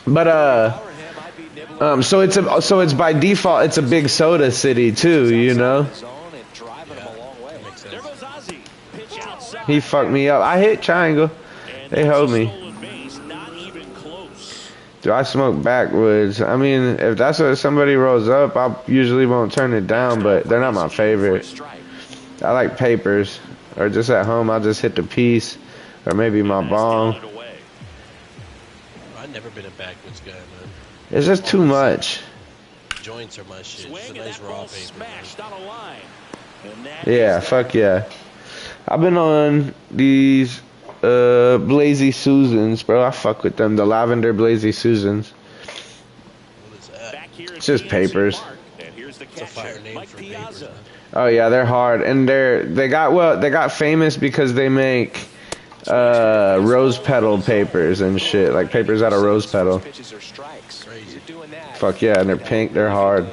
But so it's by default it's a big soda city too, you know. He fucked me up. I hit triangle. They hold me. Do I smoke backwoods? I mean, if that's what somebody rolls up, I usually won't turn it down, but they're not my favorite. I like papers. Or just at home, I'll just hit the piece. Or maybe my bong. I've never been a backwoods guy, man. It's just too much. Joints are my shit. Just a nice raw paper. Yeah, fuck yeah. I've been on these Blazy Susans, bro. I fuck with them. The lavender Blazy Susans. What is that? It's just papers. It's a fire name for papers, man. Oh yeah, they're hard, and they got famous because they make rose petal papers and shit, like papers out of rose petal. Crazy. Fuck yeah, and they're pink, they're hard.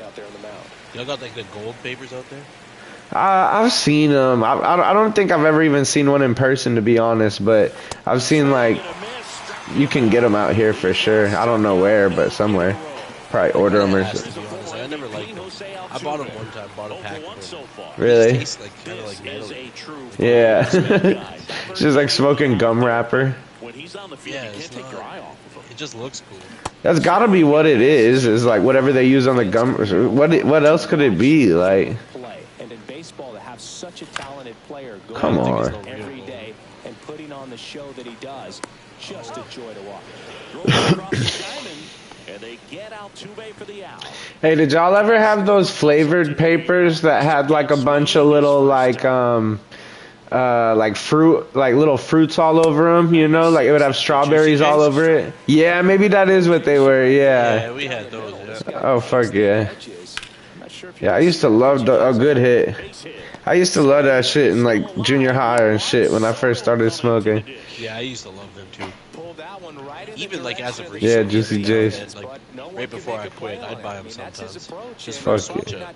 Y'all got like the gold papers out there? I've seen them. I don't think I've ever even seen one in person, to be honest, but I've seen like you can get them out here for sure. I don't know where, but somewhere. Probably order them or something. I never liked them. I bought them one time, bought a pack of them. Really? It tastes like kind of like metal. Yeah. It's just like smoking gum wrapper. Yeah, it's not, it just looks cool. That's gotta be what it is like whatever they use on the gum. What else could it be? Like, and in baseball, to have such a talented player going come on. every day and putting on the show that he does, just a joy to watch. And they get Altuve for the out. Hey, did y'all ever have those flavored papers that had like a bunch of little like fruit, like little fruits all over them, you know, like it would have strawberries all over it? Yeah, maybe that is what they were. Yeah, we had those. Yeah. Oh fuck yeah. Yeah, I used to love a good hit. I used to love that shit in like junior high and shit when I first started smoking. Yeah, I used to love them too. Even like as of recent. Yeah, Juicy J's. Like right before I quit, I'd buy them sometimes. Just Fuck for yeah. switch up.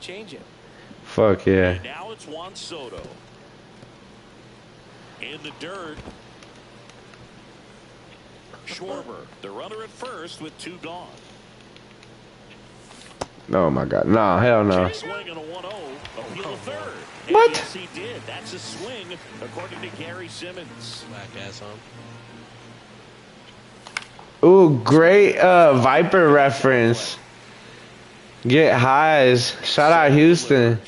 Fuck yeah. Now it's Juan Soto. In the dirt. Schwarber, the runner at first with 2 gone. Oh my god. Nah, hell no. Swing and a 1-0. Appeal to third. What? And yes, he did. That's a swing, according to Gary Simmons. Black ass on. Ooh, great Viper reference. Get highs. Shout out Houston.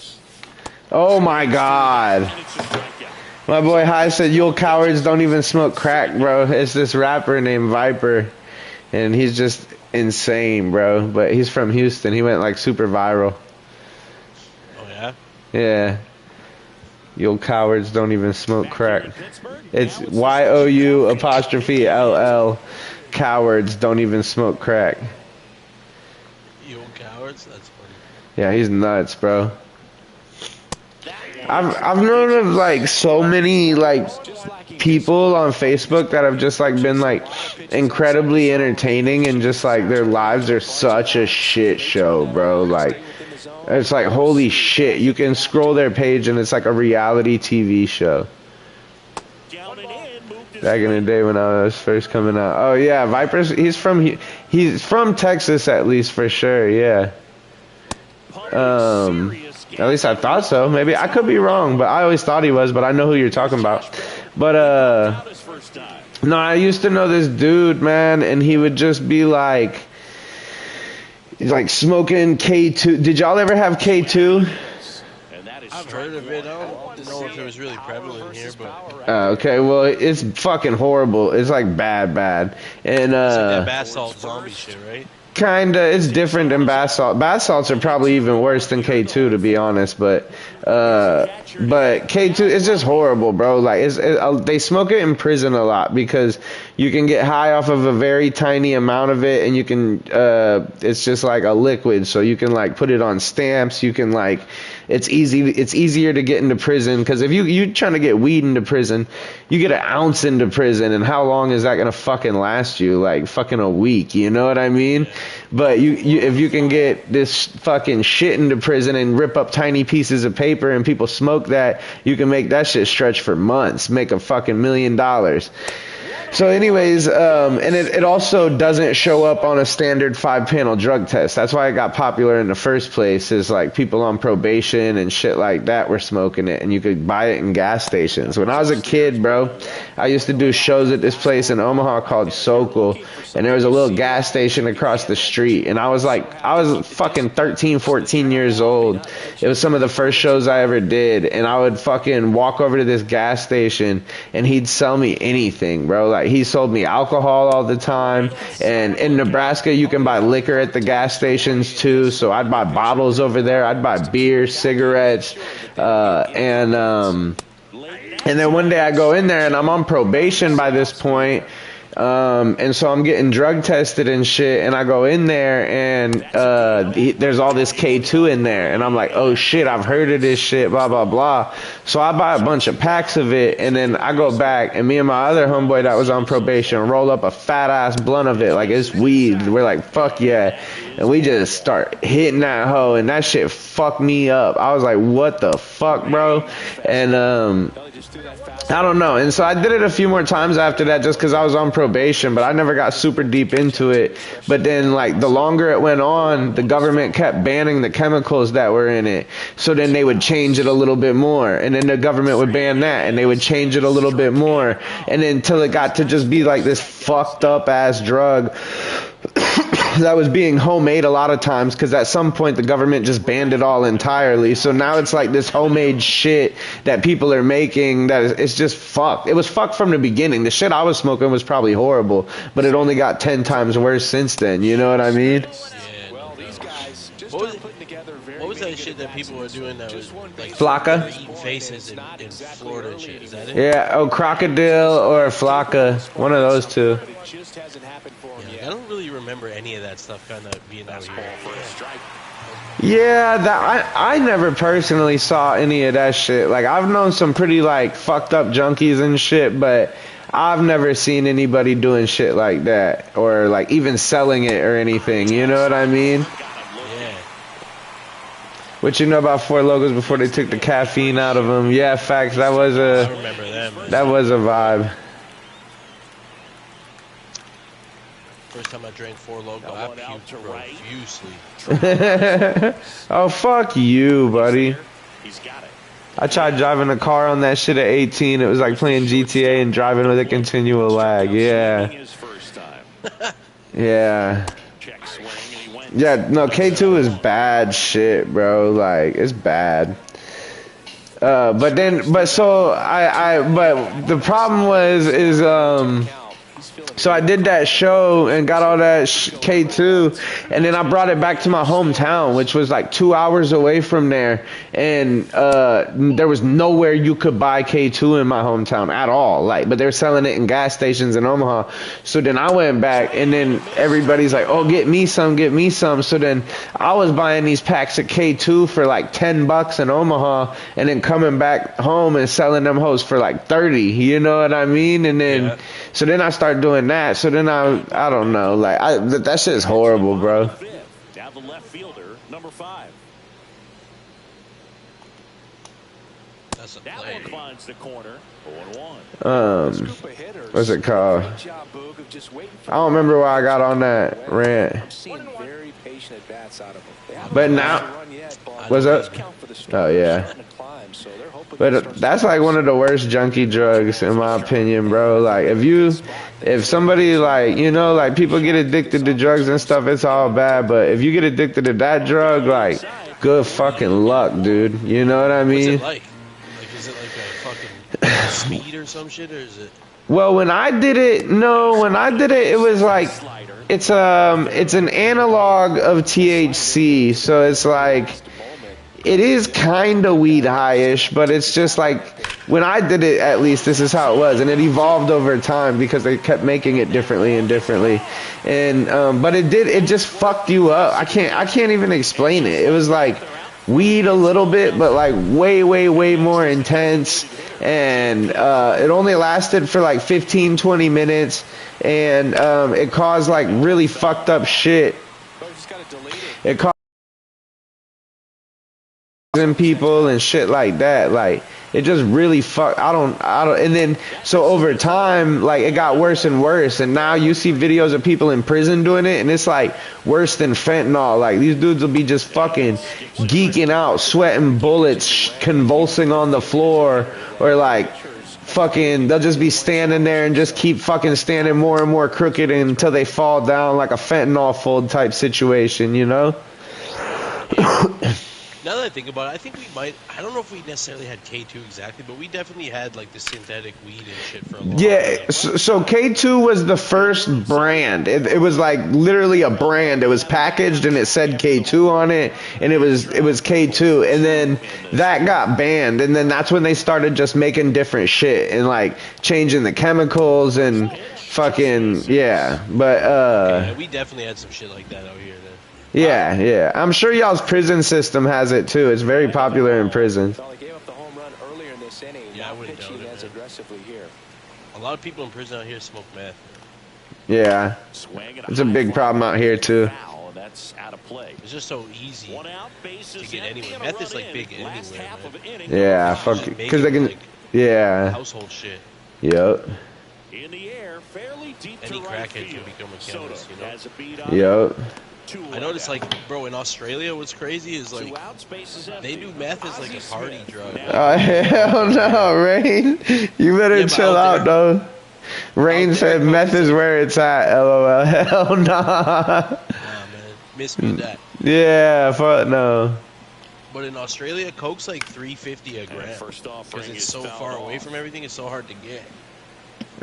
Oh my god. My boy High said, "You cowards don't even smoke crack, bro." It's this rapper named Viper, and he's just insane, bro. But he's from Houston. He went like super viral. Oh yeah? Yeah. You cowards don't even smoke crack. It's YOU_LL. Cowards don't even smoke crack. You cowards? That's funny. Yeah, he's nuts, bro. I've known of like so many like people on Facebook that have just like been like incredibly entertaining, and just like their lives are such a shit show, bro. Like it's like holy shit. You can scroll their page and it's like a reality TV show. Back in the day when I was first coming out. Oh yeah, Vipers. He's from Texas at least for sure. Yeah. At least I thought so. Maybe I could be wrong, but I always thought he was. But I know who you're talking about. But no, I used to know this dude, man, and he would just be like smoking K2. Did y'all ever have K2? I've heard of it. I don't know if it was really prevalent here, but okay, well, it's fucking horrible. It's like bad, and it's like that bath salt zombie shit, right? Kinda, it's different than bath salt. Bath salts are probably even worse than K2, to be honest. But K2, it's just horrible, bro. Like they smoke it in prison a lot because you can get high off of a very tiny amount of it, and you can it's just like a liquid, so you can like put it on stamps. You can like it's easier to get into prison because if you trying to get weed into prison, you get an ounce into prison, and how long is that gonna fucking last you? Like fucking a week, you know what I mean? But if you can get this fucking shit into prison and rip up tiny pieces of paper and people smoke that, you can make that shit stretch for months, make a fucking $1 million. So anyways, and it also doesn't show up on a standard 5-panel drug test. That's why it got popular in the first place, is like people on probation and shit like that were smoking it, and you could buy it in gas stations. When I was a kid, bro, I used to do shows at this place in Omaha called Sokol, and there was a little gas station across the street, and I was fucking 13, 14 years old. It was some of the first shows I ever did, and I would fucking walk over to this gas station, and he'd sell me anything, bro. Like, he sold me alcohol all the time, and in Nebraska you can buy liquor at the gas stations too, so I'd buy bottles over there. I'd buy beer, cigarettes, and then one day I go in there, and I'm on probation by this point, and so I'm getting drug tested and shit, and I go in there, and there's all this K2 in there, and I'm like, oh shit, I've heard of this shit, blah blah blah. So I buy a bunch of packs of it, and then I go back, and me and my other homeboy that was on probation roll up a fat ass blunt of it, like it's weed. We're like, fuck yeah, and we just start hitting that hoe, and that shit fucked me up. I was like, what the fuck, bro? And I don't know. And so I did it a few more times after that just because I was on probation, but I never got super deep into it. But then, like, the longer it went on, the government kept banning the chemicals that were in it. So then they would change it a little bit more. And then the government would ban that, and they would change it a little bit more. And then until it got to just be like this fucked up ass drug that was being homemade a lot of times, because at some point the government just banned it all entirely. So now it's like this homemade shit that people are making that it's just fucked. It was fucked from the beginning. The shit I was smoking was probably horrible, but it only got 10 times worse since then. You know what I mean? Yeah, no doubt. What was that shit that people were doing that was like Flocka? eating faces in Florida and shit? Is that it? Yeah, oh, crocodile or Flocka, one of those two. Yeah, I don't really remember any of that stuff kind of being out here. Yeah, that I never personally saw any of that shit. Like, I've known some pretty like fucked up junkies and shit, but I've never seen anybody doing shit like that or like even selling it or anything. You know what I mean? Yeah. What you know about Four Logos before they took the caffeine out of them? Yeah, facts. That was I remember them. that was a vibe. First time I drank Four Loko, I puked profusely. Oh, fuck you, buddy. I tried driving a car on that shit at 18. It was like playing GTA and driving with a continual lag. Yeah. Yeah. Yeah, no, K2 is bad shit, bro. Like, it's bad. But the problem is So I did that show and got all that K2, and then I brought it back to my hometown, which was like 2 hours away from there. And there was nowhere you could buy K2 in my hometown at all. Like, but they're selling it in gas stations in Omaha. So then I went back, and then everybody's like, "Oh, get me some, get me some." So then I was buying these packs of K2 for like $10 in Omaha, and then coming back home and selling them hoes for like 30. You know what I mean? And then so then I started doing that. So then I don't know, like that shit's horrible, bro. Now the left fielder, number 5. That's a That play. one finds the corner. 0-1. What's it called? I don't remember why I got on that rant. I'm seeing very patient at bats out of him. They haven't But run now, yet, but what's up? count for the Oh strike. yeah. They're starting to climb, so they're hoping they But start that's like one of the worst junkie drugs in my opinion, bro. Like if somebody like, you know, like people get addicted to drugs and stuff, it's all bad. But if you get addicted to that drug, like good fucking luck, dude. You know what I What's mean? it like? Like, is it like a fucking speed or some shit, or is it? Well, when I did it, it was like it's an analog of THC, so it's like it is kind of weed high-ish, but it's just like when I did it, at least this is how it was, and it evolved over time because they kept making it differently, and but it just fucked you up. I can't even explain it. It was like weed a little bit, but like way more intense. And it only lasted for like 15-20 minutes, and it caused like really fucked up shit. It caused people and shit like that. Like it just really fucked. I don't. And then so over time, like it got worse and worse. And now you see videos of people in prison doing it, and it's like worse than fentanyl. Like these dudes will be just fucking geeking out, sweating bullets, convulsing on the floor, or like fucking they'll just be standing there and just keep fucking standing more and more crooked until they fall down like a fentanyl fold type situation, you know? Now that I think about it, I think we might. I don't know if we necessarily had K2 exactly, but we definitely had like the synthetic weed and shit for a long time. Yeah, so K2 was the first brand. It was like literally a brand. It was packaged and it said K2 on it, and it was K2. And then that got banned, and then that's when they started just making different shit and like changing the chemicals and fucking yeah. But Yeah, we definitely had some shit like that out here then. yeah. I'm sure y'all's prison system has it too. It's very popular in prisons. Well, they gave up the home run earlier in this inning. Yeah, I Not wouldn't pitching doubt it, as man. aggressively here. A lot of people in prison out here smoke meth. Yeah, Swing and it's a big problem out here too. foul, and that's out of play. It's just so easy. One out, bases To get empty, anywhere. and a Meth is, run like, in. big Last anywhere, half man. of inning. Yeah, Just fuck, make because it, they can. like, Yeah. household shit. Yep. In the air, fairly deep Any to right crackhead field. can become a Soto chemist, you know? has a beat on Yep. I noticed, like, bro, in Australia, what's crazy is, like, Two outs, bases they empty. do meth as, like, a party drug. Oh, hell no, Rain. You better Yeah, but chill out out, there- though. Rain out there, said bro, meth is where it's at, lol. Hell nah. Nah, man. Miss me that. Yeah, fuck no. But in Australia, Coke's like $3.50 a And gram. first offering Because it's is so fouled far away off. from everything, it's so hard to get.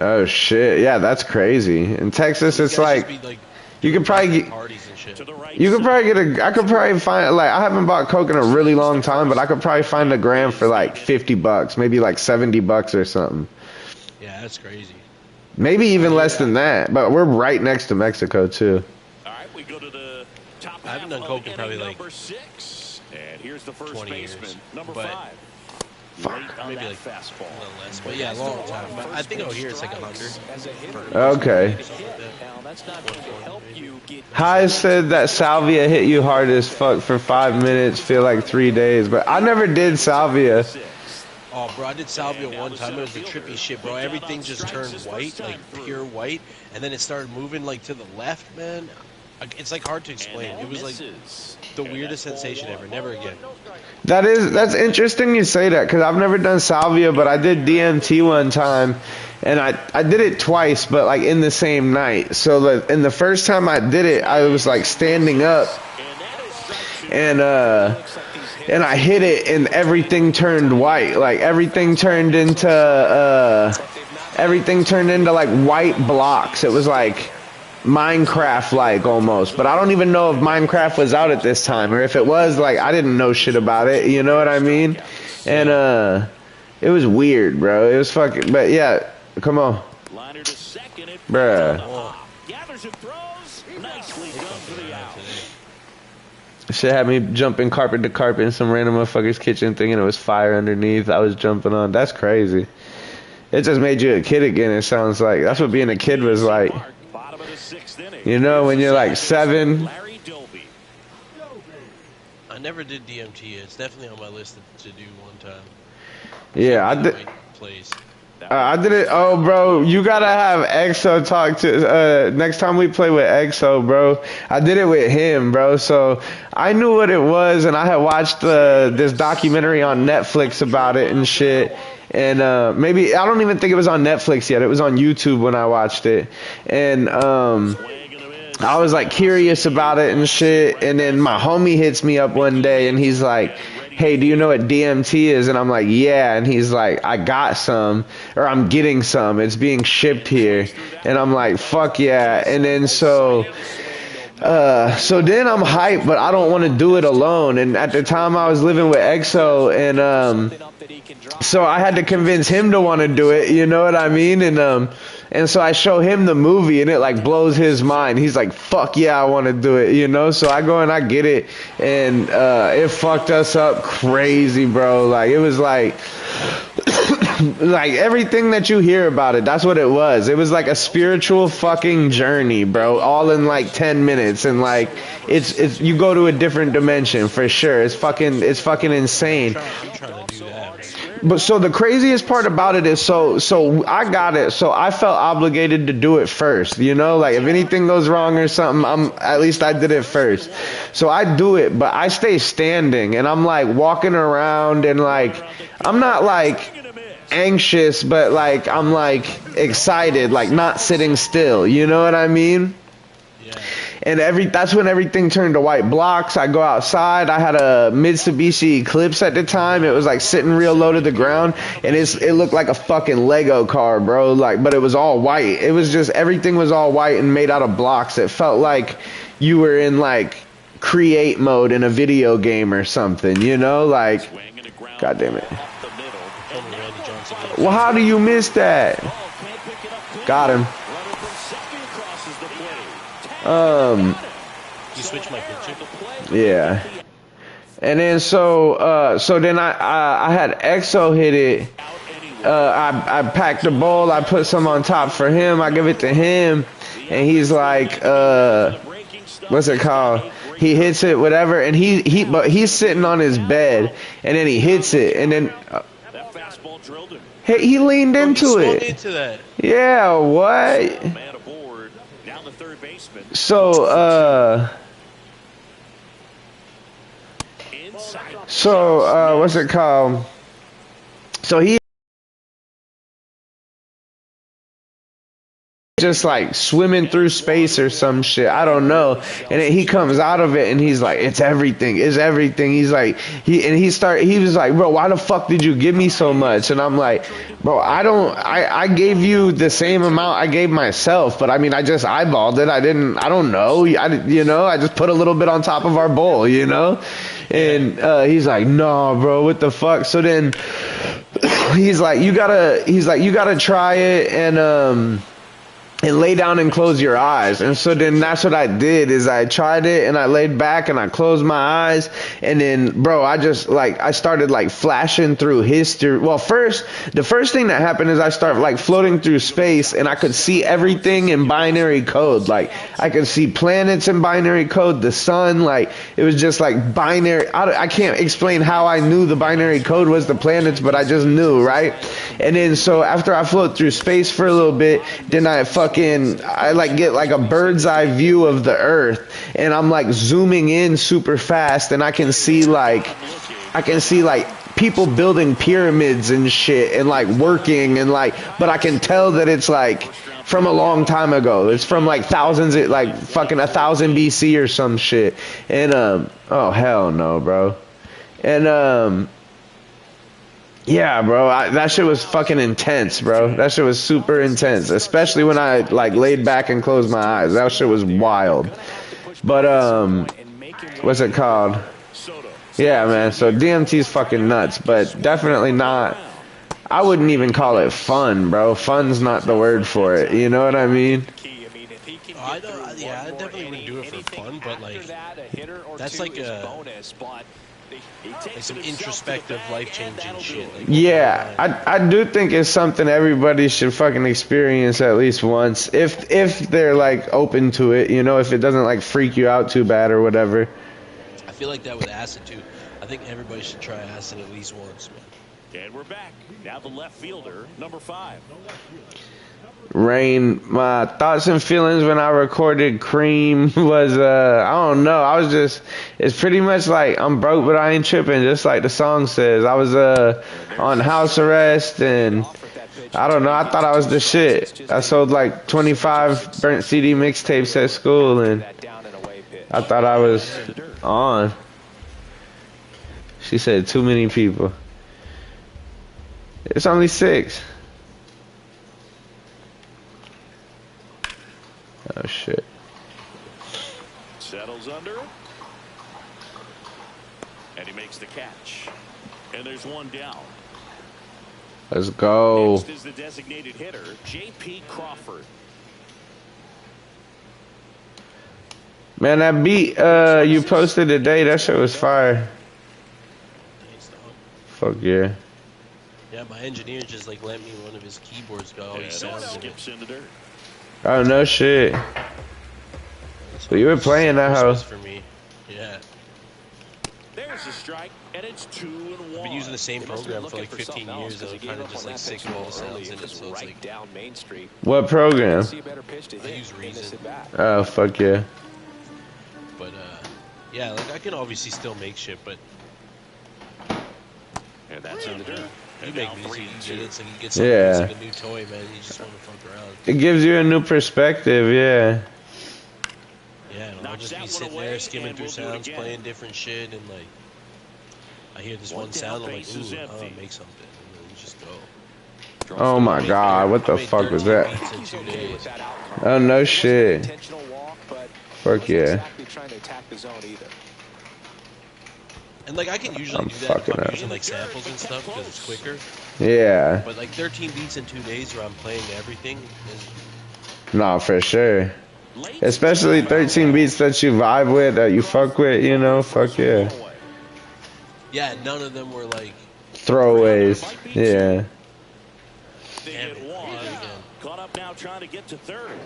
Oh, shit. Yeah, that's crazy. In Texas, These it's guys like, just be, like, you could probably get, parties and shit. To the right you could side. probably I could probably find, like, I haven't bought Coke in a really long time, but I could probably find a gram for like $50, maybe like $70 or something. Yeah, that's crazy. Maybe even less than that, but we're right next to Mexico, too. All right, we go to the top I haven't half done of Coke in inning probably, like, number 6. And here's the first 20 baseman, years, number but- 5. Fuck. Late on Maybe that like fastball. a little less. But yeah, a long time. But I think out here it's like 100. As a hitter, Okay. now that's not going to help you get. Hi said that salvia hit you hard as fuck for 5 minutes, feel like 3 days, but I never did salvia. Oh, bro, I did salvia one time. It was the trippy shit, bro. Everything just turned white, like pure white, and then it started moving like to the left, man. It's like hard to explain. It was like the weirdest sensation ever. Never again. That's interesting you say that, because I've never done salvia, but I did DMT one time, and I did it twice, but like in the same night. So in the first time I did it, I was like standing up, and I hit it, and everything turned white. Like everything turned into everything turned into like white blocks. It was like Minecraft-like almost. But I don't even know if Minecraft was out at this time, or if it was, like, I didn't know shit about it. You know what I mean? And it was weird, bro. It was fucking. But yeah, come on, bruh. Shit had me jumping carpet to carpet in some random motherfucker's kitchen thinking it was fire underneath. I was jumping on. That's crazy. It just made you a kid again, it sounds like. That's what being a kid was like. You know, when you're like 7. I never did DMT. It's definitely on my list to do one time. Yeah, I did. I did it. Oh, bro, you gotta have EXO talk to. Next time we play with EXO, bro. I did it with him, bro. So I knew what it was, and I had watched this documentary on Netflix about it and shit. And maybe I don't even think it was on Netflix yet. It was on YouTube when I watched it, and I was like curious about it and shit. And then my homie hits me up one day, and he's like, hey, do you know what DMT is? And I'm like, yeah. And he's like, I got some, or I'm getting some. It's being shipped here. And I'm like, fuck yeah. And then so then I'm hyped, but I don't want to do it alone. And at the time I was living with EXO, and so I had to convince him to want to do it, you know what I mean? And so I show him the movie, and it like blows his mind. He's like, fuck yeah, I want to do it, you know? So I go and I get it, and it fucked us up crazy, bro. Like, it was like like everything that you hear about it, that's what it was. It was like a spiritual fucking journey, bro, all in like 10 minutes. And like it's you go to a different dimension for sure. It's fucking insane. But so the craziest part about it is, so I got it, so I felt obligated to do it first, you know, like if anything goes wrong or something, at least I did it first. So I do it, but I stay standing, and I'm like walking around, and like I'm not like anxious, but like I'm like excited, like not sitting still, you know what I mean? Yeah. And that's when everything turned to white blocks. I go outside. I had a Mitsubishi Eclipse at the time. It was like sitting real low to the ground, and it looked like a fucking Lego car, bro. Like, but it was all white. It was just, everything was all white and made out of blocks. It felt like you were in like create mode in a video game or something, you know? Like, God damn it. Well, how do you miss that? Got him. You switch my picture? Yeah. And then so then I had EXO hit it. I packed the bowl, I put some on top for him, I give it to him, and he's like, what's it called? He hits it, whatever, and but he's sitting on his bed, and then he hits it, and then he leaned into it. Into that. Yeah, what? So what's it called? So he just like swimming through space or some shit, I don't know. And then he comes out of it, and he's like, it's everything. He's like, he was like, bro, why the fuck did you give me so much? And I'm like, bro, I gave you the same amount I gave myself, but I mean, I just eyeballed it. I don't know. I just put a little bit on top of our bowl, you know? And he's like, no, bro, what the fuck? So then he's like, you gotta try it, and lay down and close your eyes. And so then that's what I did, is I tried it, and I laid back and I closed my eyes, and then, bro, I started like flashing through history. Well, the first thing that happened is I started like floating through space, and I could see everything in binary code. Like I could see planets in binary code, the sun, like it was just like binary. I can't explain how I knew the binary code was the planets, but I just knew, right? And then so after I float through space for a little bit, then I like get like a bird's eye view of the earth, and I'm like zooming in super fast, and I can see like people building pyramids and shit, and like working, and like, but I can tell that it's like from a long time ago. It's from like like fucking 1000 BC or some shit. And oh hell no, bro. And Yeah, bro. That shit was fucking intense, bro. That shit was super intense, especially when I like laid back and closed my eyes. That shit was wild. But what's it called? Yeah, man. So DMT's fucking nuts, but definitely not. I wouldn't even call it fun, bro. Fun's not the word for it. You know what I mean? I don't. Yeah, I definitely wouldn't do it for fun, but like that's like some introspective, life-changing shit. Like, yeah, I do think it's something everybody should fucking experience at least once, if they're like open to it. You know, if it doesn't like freak you out too bad or whatever. I feel like that with acid too. I think everybody should try acid at least once, man. And we're back. Now the left fielder, number 5. Rain, my thoughts and feelings when I recorded Cream was, I don't know. I was just, it's pretty much like I'm broke, but I ain't tripping, just like the song says. I was on house arrest, and I don't know. I thought I was the shit. I sold like 25 burnt CD mixtapes at school, and I thought I was on. She said too many people. It's only 6. Oh shit. Settles under. And he makes the catch. And there's one down. Let's go. Next is the designated hitter, J.P. Crawford. Man, that beat you posted today, that shit was fire. Thanks, dog. Fuck yeah. Yeah, my engineer just like lent me one of his keyboards, got all these sounds in it. Skips in the dirt. Oh no shit. So you were playing that house for me. Yeah. There's a strike, and it's 2-1. I've been using the same program for like 15 years, and I'm kind of just like sick of all the sounds in it, so it's like down Main Street. What program? I use Reason. Oh fuck yeah. But yeah, like I can obviously still make shit, but And that's in the dirt. you make music, you get it, so you get something Yeah. that's like a new toy, man. You just want to fuck around. It gives you a new perspective, yeah. Yeah, and I'll just be sitting there skimming through sounds, playing different shit, and like I hear this one sound, I'm like, ooh, I'll make something, and then you just go. Oh my god, what the fuck was that? Beats in 2 days. Oh no shit. Fuck yeah. And like I can usually I'm do that if fucking I'm up. using like samples and stuff because it's quicker. Yeah. But like 13 beats in 2 days where I'm playing everything is Nah, for sure. Especially 13 beats that you vibe with, that you fuck with, you know, fuck yeah. yeah, none of them were like Throwaways, yeah. They get one. Caught up now trying to get to third.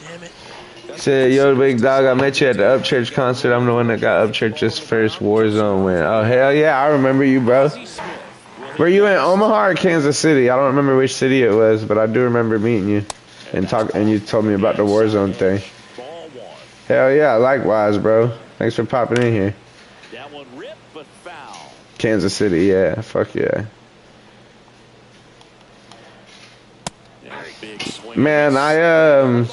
damn it. Said, yo, big dog, I met you at the Upchurch concert. I'm the one that got Upchurch's first Warzone win. Oh, hell yeah, I remember you, bro. Were you in Omaha or Kansas City? I don't remember which city it was, but I do remember meeting you and you told me about the Warzone thing. Hell yeah, likewise, bro. Thanks for popping in here. That one ripped, but foul. Kansas City, yeah, fuck yeah. Big swing. Man,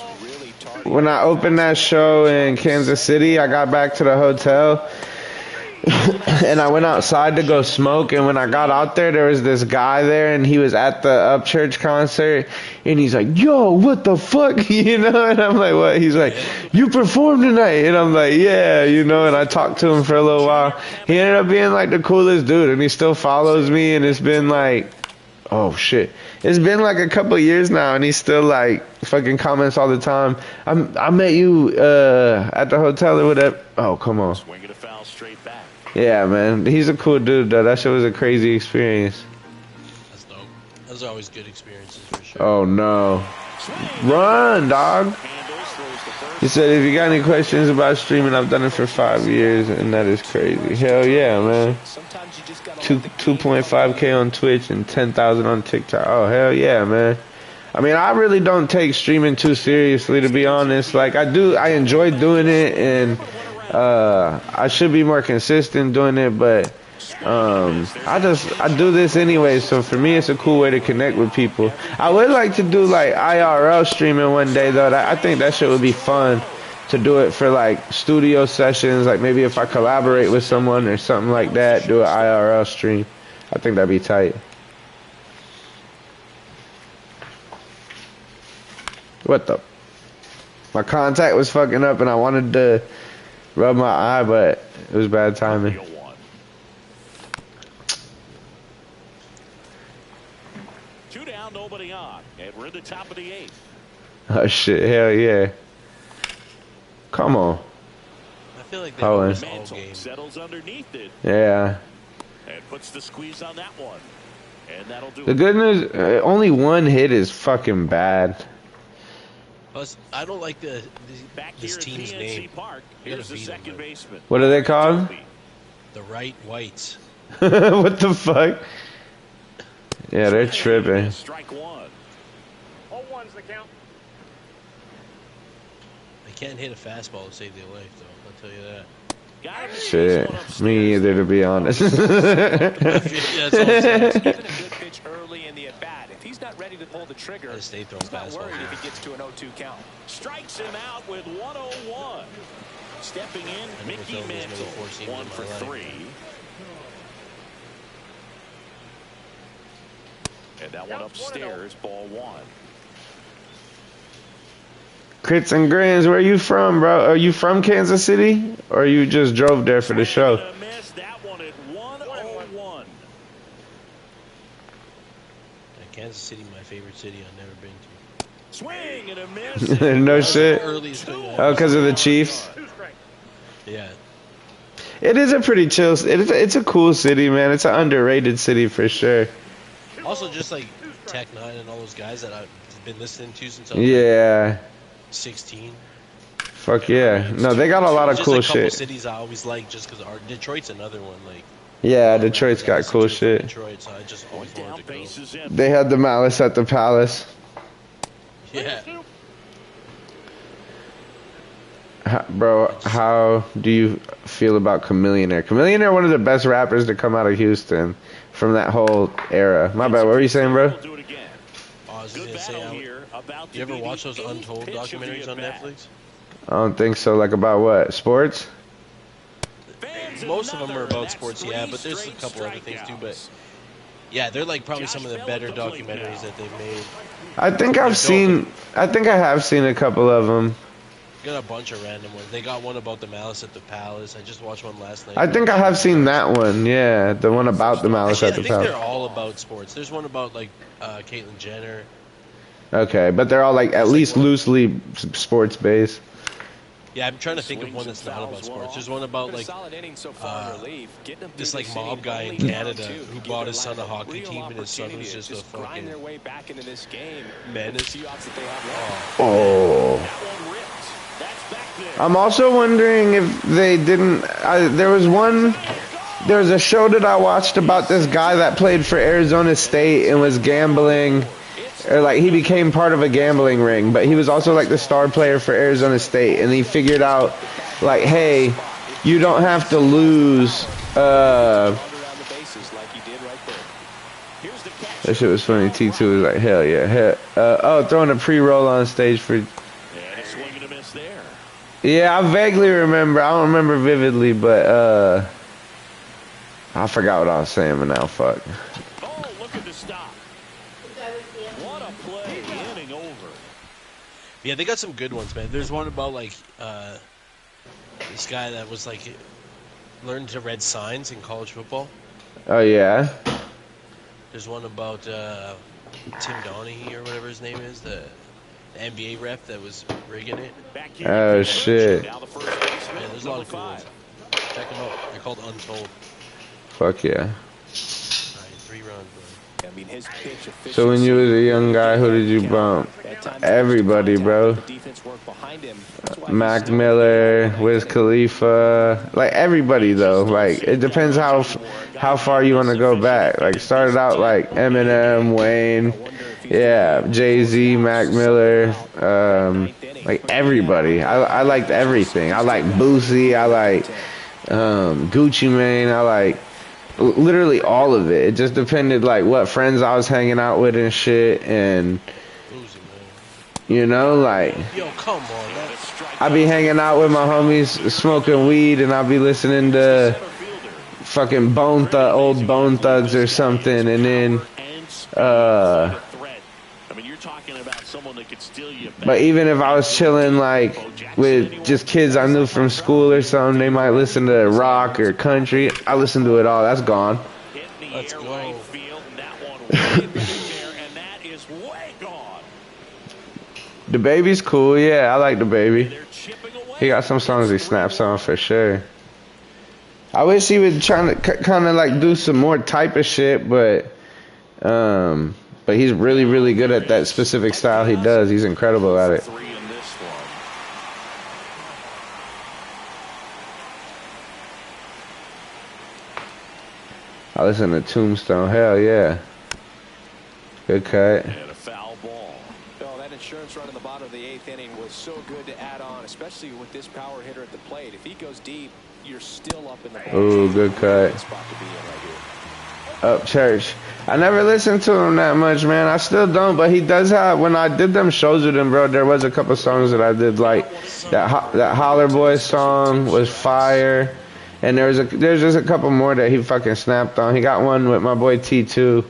when I opened that show in Kansas City, I got back to the hotel and I went outside to go smoke, and when I got out there was this guy there, and he was at the Upchurch concert, and he's like, yo, what the fuck, you know, and I'm like, what? He's like, you performed tonight, and I'm like, yeah, you know, and I talked to him for a little while. He ended up being like the coolest dude, and he still follows me, and it's been like, oh shit, it's been like a couple years now, and he still like fucking comments all the time. I met you at the hotel or whatever. Oh, come on. Swing it a foul straight back. Yeah, man, he's a cool dude though. That shit was a crazy experience. That's dope. Those are always good experiences for sure. Oh no, run, dog. He said, if you got any questions about streaming, I've done it for 5 years, and that is crazy. Hell yeah, man. 2.5K on Twitch and 10,000 on TikTok. Oh, hell yeah, man. I mean, I really don't take streaming too seriously, to be honest. Like, I enjoy doing it, and I should be more consistent doing it, but I do this anyway, so for me it's a cool way to connect with people. I would like to do like IRL streaming one day though. I think that shit would be fun to do it for like studio sessions, like maybe if I collaborate with someone or something like that, do an IRL stream. I think that'd be tight. What the? My contact was fucking up and I wanted to rub my eye, but it was bad timing. Two down, nobody on. And we're in the top of the 8th. Oh shit, hell yeah. Come on. I feel like they always all Mantle game. settles underneath it Yeah. and puts the squeeze on that one. And that'll do The it. good news, only one hit is fucking bad. Plus, I don't like Back this here at team's PNC name. Park, here's the second baseman. What are they called? The Right Whites. What the fuck? Yeah, they're tripping. Strike one. 0-1's the count. They can't hit a fastball to save their life, though. I'll tell you that. Shit, me either, to be honest. That's all I'm saying. Given a good pitch early in the at-bat, if he's not ready to pull the trigger, Gotta stay throwing he's not fastballs, worried yeah. if he gets to an 0-2 count. Strikes him out with 101. Stepping in, never Mickey felt this Mantle. many four-seamers 1 in for my life. 3. And that one upstairs, ball 1. Crits and grins, where you from, bro? Are you from Kansas City? Or you just drove there for the show? And a miss. That one at 101. Kansas City, my favorite city. I've never been to. Swing and a miss. No shit. Earliest thing I Oh, because of the Chiefs? Yeah. It is a pretty chill, it's a cool city, man. It's an underrated city for sure. Also, just like Tech 9 and all those guys that I've been listening to since I was Yeah. 16. Fuck yeah. No, they got a lot of Just cool a couple shit. cities I always like just because Detroit's another one. Like Yeah, Detroit's I got listen cool to from shit. Detroit, so I just always Down wanted to go. bases in. They had the Malice at the Palace. Yeah. Bro, how do you feel about Chameleonaire? Chameleonaire, one of the best rappers to come out of Houston from that whole era. My bad, what were you saying, bro? We'll do it again. I was Good gonna say, battle here. About to you ever be watch the those 8th Untold pitch of the documentaries on at-bat. Netflix? I don't think so. Like about what? Sports? Fans Most of them are another, about that's sports, yeah, 3 but there's a straight couple other things too. But strikeouts. yeah, they're like probably some of the Josh better Bell at the plate documentaries now. that they've made. I think I've seen. I think I have seen a couple of them. Got a bunch of random ones. They got one about the Malice at the Palace. I just watched one last night. I think I have seen that one. Yeah, the one about the Malice Actually, at I the think they're Palace. all about sports. There's one about like Caitlyn Jenner. Okay, but they're all like at least loosely sports based. Yeah, I'm trying to think of Swings one and that's not fouls about one sports. off. There's one about Been a like solid inning so far in relief. Getting them this through like this mob inning, guy in only down Canada 2. who Give bought their his son a lineup hockey real team and his son was opportunity just to a grind fucking their way back into this game. menace. Few outs that they have left. Oh. That one ripped. That's back there. I'm also wondering if they didn't. There was a show that I watched about this guy that played for Arizona State and was gambling, or like he became part of a gambling ring, but he was also like the star player for Arizona State, and he figured out, like, hey, you don't have to lose. Around the bases like he did right there. Here's the catch. That shit was funny. T2 was like, hell yeah. Throwing a pre-roll on stage for. And a swing and a miss there. Yeah, I vaguely remember. I don't remember vividly, but I forgot what I was saying, but now fuck. Oh, looking to stop. What a play. Inning over. Yeah, they got some good ones, man. There's one about like this guy that was like learned to read signs in college football. Oh yeah. There's one about Tim Donaghy or whatever his name is, the NBA rep that was rigging it. Back here. Oh shit. Now the first baseman, Yeah, there's a lot of cool number ones. 5. Check them out. They're called Untold. Fuck yeah. All right, 3 runs, bro. I mean, his pitch So when you was a young guy, who did you bump? Everybody, bro. Mac Miller, Wiz Khalifa, like everybody though. Like it depends how far you want to go back. Like started out like Eminem, Wayne, yeah, Jay-Z, Mac Miller, like everybody. I liked everything. I like Boosie. I like Gucci Mane. I like literally all of it. It just depended like what friends I was hanging out with and shit, and you know, like Yo, come on, man. I be hanging out with my homies smoking weed, and I be listening to fucking old Bone Thugs or something, and then I mean, you're talking about someone that could steal you back. but even if I was chilling like with just kids I knew from school or something, they might listen to rock or country. I listen to it all. That's gone. Let's go. Right field, and that one way back there, and that is way gone. The Baby's cool. Yeah, I like The Baby. They're chipping away. He got some songs he snaps on for sure. I wish he would try to kind of like do some more type of shit, but he's really, really good at that specific style he does. He's incredible at it. 3 in this one. I listen to Tombstone. Hell yeah. Good cut. And a foul ball. Oh, that insurance run in the bottom of the 8th inning was so good to add on, especially with this power hitter at the plate. If he goes deep, you're still up in the ball. Ooh, good cut. Spot to be in right here. Up Church. I never listened to him that much, man. I still don't, but he does have, when I did them shows with him, bro, there was a couple songs that I did like. That Holler Boy song was fire. And there's just a couple more that he fucking snapped on. He got one with my boy T2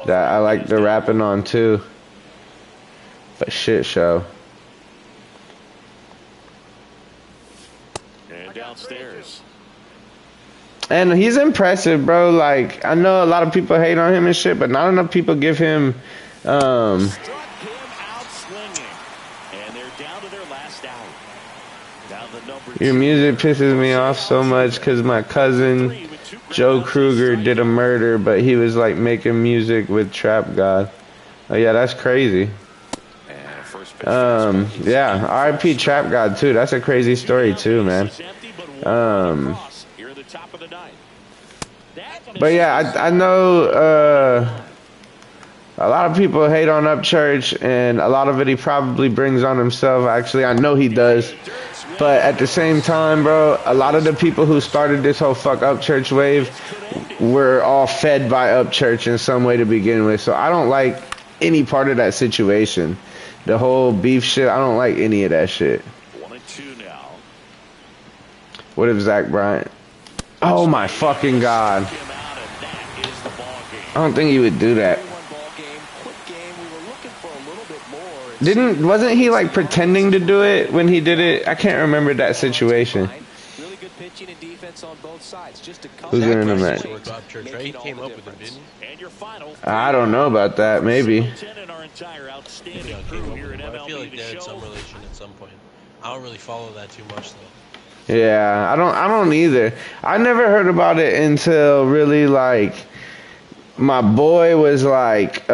that I like the rapping on too. But shit show. And downstairs. And he's impressive, bro. Like, I know a lot of people hate on him and shit, but not enough people give him Struck him out swinging. And they're down to their last out. Down the number your 2. music pisses me off so much because my cousin Joe Kruger did a murder, but he was like making music with Trap God. Oh yeah, that's crazy. And first pitch. Yeah, R.I.P. Trap God too. That's a crazy story too, man. Here at the top of the 9th. But yeah, I know a lot of people hate on Upchurch, and a lot of it he probably brings on himself. Actually, I know he does. But at the same time, bro, a lot of the people who started this whole fuck Upchurch wave were all fed by Upchurch in some way to begin with. So I don't like any part of that situation. The whole beef shit, I don't like any of that shit. 1-2 now. What if Zach Bryant? Oh my fucking God. Him out, and that is the ball game. I don't think he would do that. 3-1 ball game, quick game. We were looking for a little bit more. Wasn't he like pretending to do it when he did it? I can't remember that situation. Really good pitching and defense on both sides. Just a Who's in the match? Right? He came up with him, didn't he? And your final. I don't know about that. Maybe. In our entire outstanding Yeah, crew came up here with at him. I feel MLB like The they had Show. some relation at some point. I don't really follow that too much though. Yeah, I don't either. I never heard about it until really like my boy was like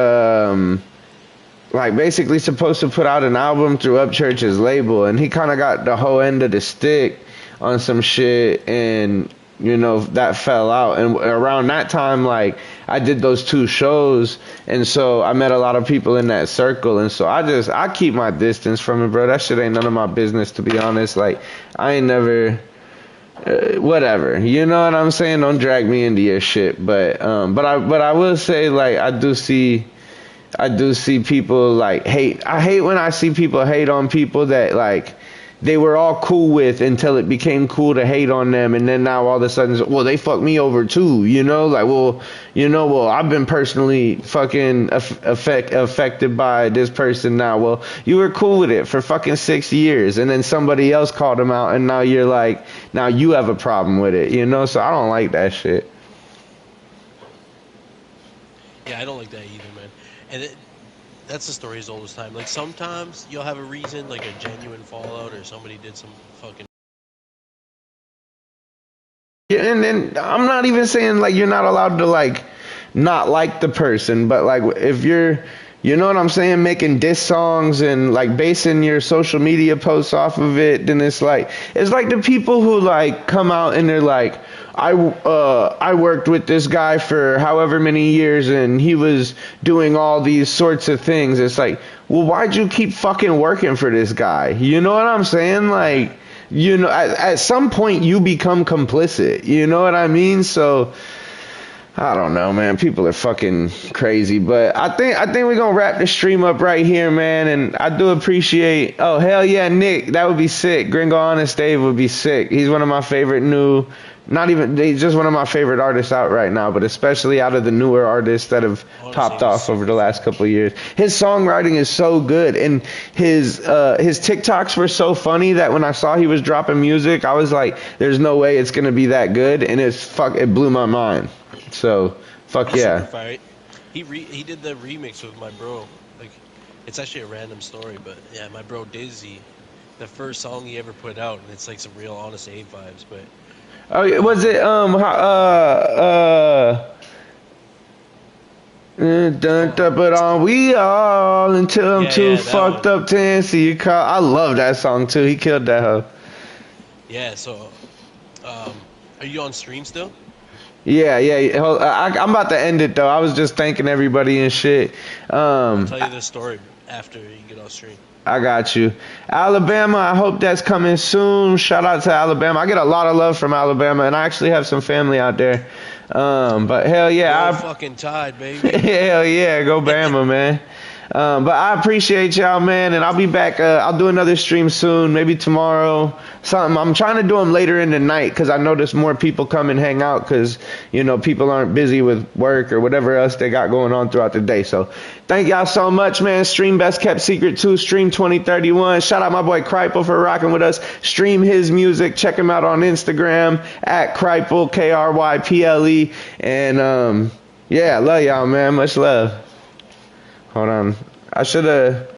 basically supposed to put out an album through Upchurch's label, and he kind of got the whole end of the stick on some shit, and you know that fell out. And around that time, like I did those 2 shows, and so I met a lot of people in that circle, and so I keep my distance from it, bro. That shit ain't none of my business, to be honest. Like I ain't never whatever, you know what I'm saying? Don't drag me into your shit. But I will say, like, I do see people like hate. I hate when I see people hate on people that like they were all cool with until it became cool to hate on them, and then now all of a sudden, well, they fucked me over too, you know? Like, well, I've been personally fucking affected by this person now. Well, you were cool with it for fucking 6 years, and then somebody else called them out, and now you're like, now you have a problem with it, you know? So I don't like that shit. Yeah, I don't like that either, man. And that's the story as old as time. Like sometimes you'll have a reason, like a genuine fallout, or somebody did some fucking. Yeah, and then I'm not even saying like you're not allowed to like not like the person, but like if you're, you know what I'm saying, making diss songs and like basing your social media posts off of it, then it's like the people who like come out and they're like, I worked with this guy for however many years and he was doing all these sorts of things. It's like, well, why'd you keep fucking working for this guy? You know what I'm saying? Like, you know, at some point you become complicit. You know what I mean? So I don't know, man. People are fucking crazy, but I think we're gonna wrap the stream up right here, man. And I do appreciate. Oh hell yeah, Nick, that would be sick. Gringo Honest Dave would be sick. He's one of my favorite new Not even, he's just one of my favorite artists out right now, but especially out of the newer artists that have popped off over the last couple of years. His songwriting is so good, and his TikToks were so funny that when I saw he was dropping music, I was like, there's no way it's gonna be that good, and it blew my mind. So fuck yeah. He did the remix with my bro. Like, it's actually a random story, but yeah, my bro Dizzy, the first song he ever put out, and it's like some real Honest Abe vibes, but. Oh, was it but on we all until I'm too fucked up to answer your call. I love that song too. He killed that hoe. Yeah. So, are you on stream still? Yeah. I'm about to end it though. I was just thanking everybody and shit. I'll tell you this story after you get off stream. I got you. Alabama, I hope that's coming soon. Shout out to Alabama. I get a lot of love from Alabama, and I actually have some family out there. But hell yeah. Go fucking Tide, baby. Hell yeah, go Bama, man. But I appreciate y'all, man, and I'll be back. I'll do another stream soon, maybe tomorrow. Something. I'm trying to do them later in the night because I notice more people come and hang out because, you know, people aren't busy with work or whatever else they got going on throughout the day. So thank y'all so much, man. Stream Best Kept Secret 2, Stream 2031. Shout out my boy Kripel for rocking with us. Stream his music. Check him out on Instagram at Kripel, Kryple. And yeah, I love y'all, man. Much love. Hold on. I should have...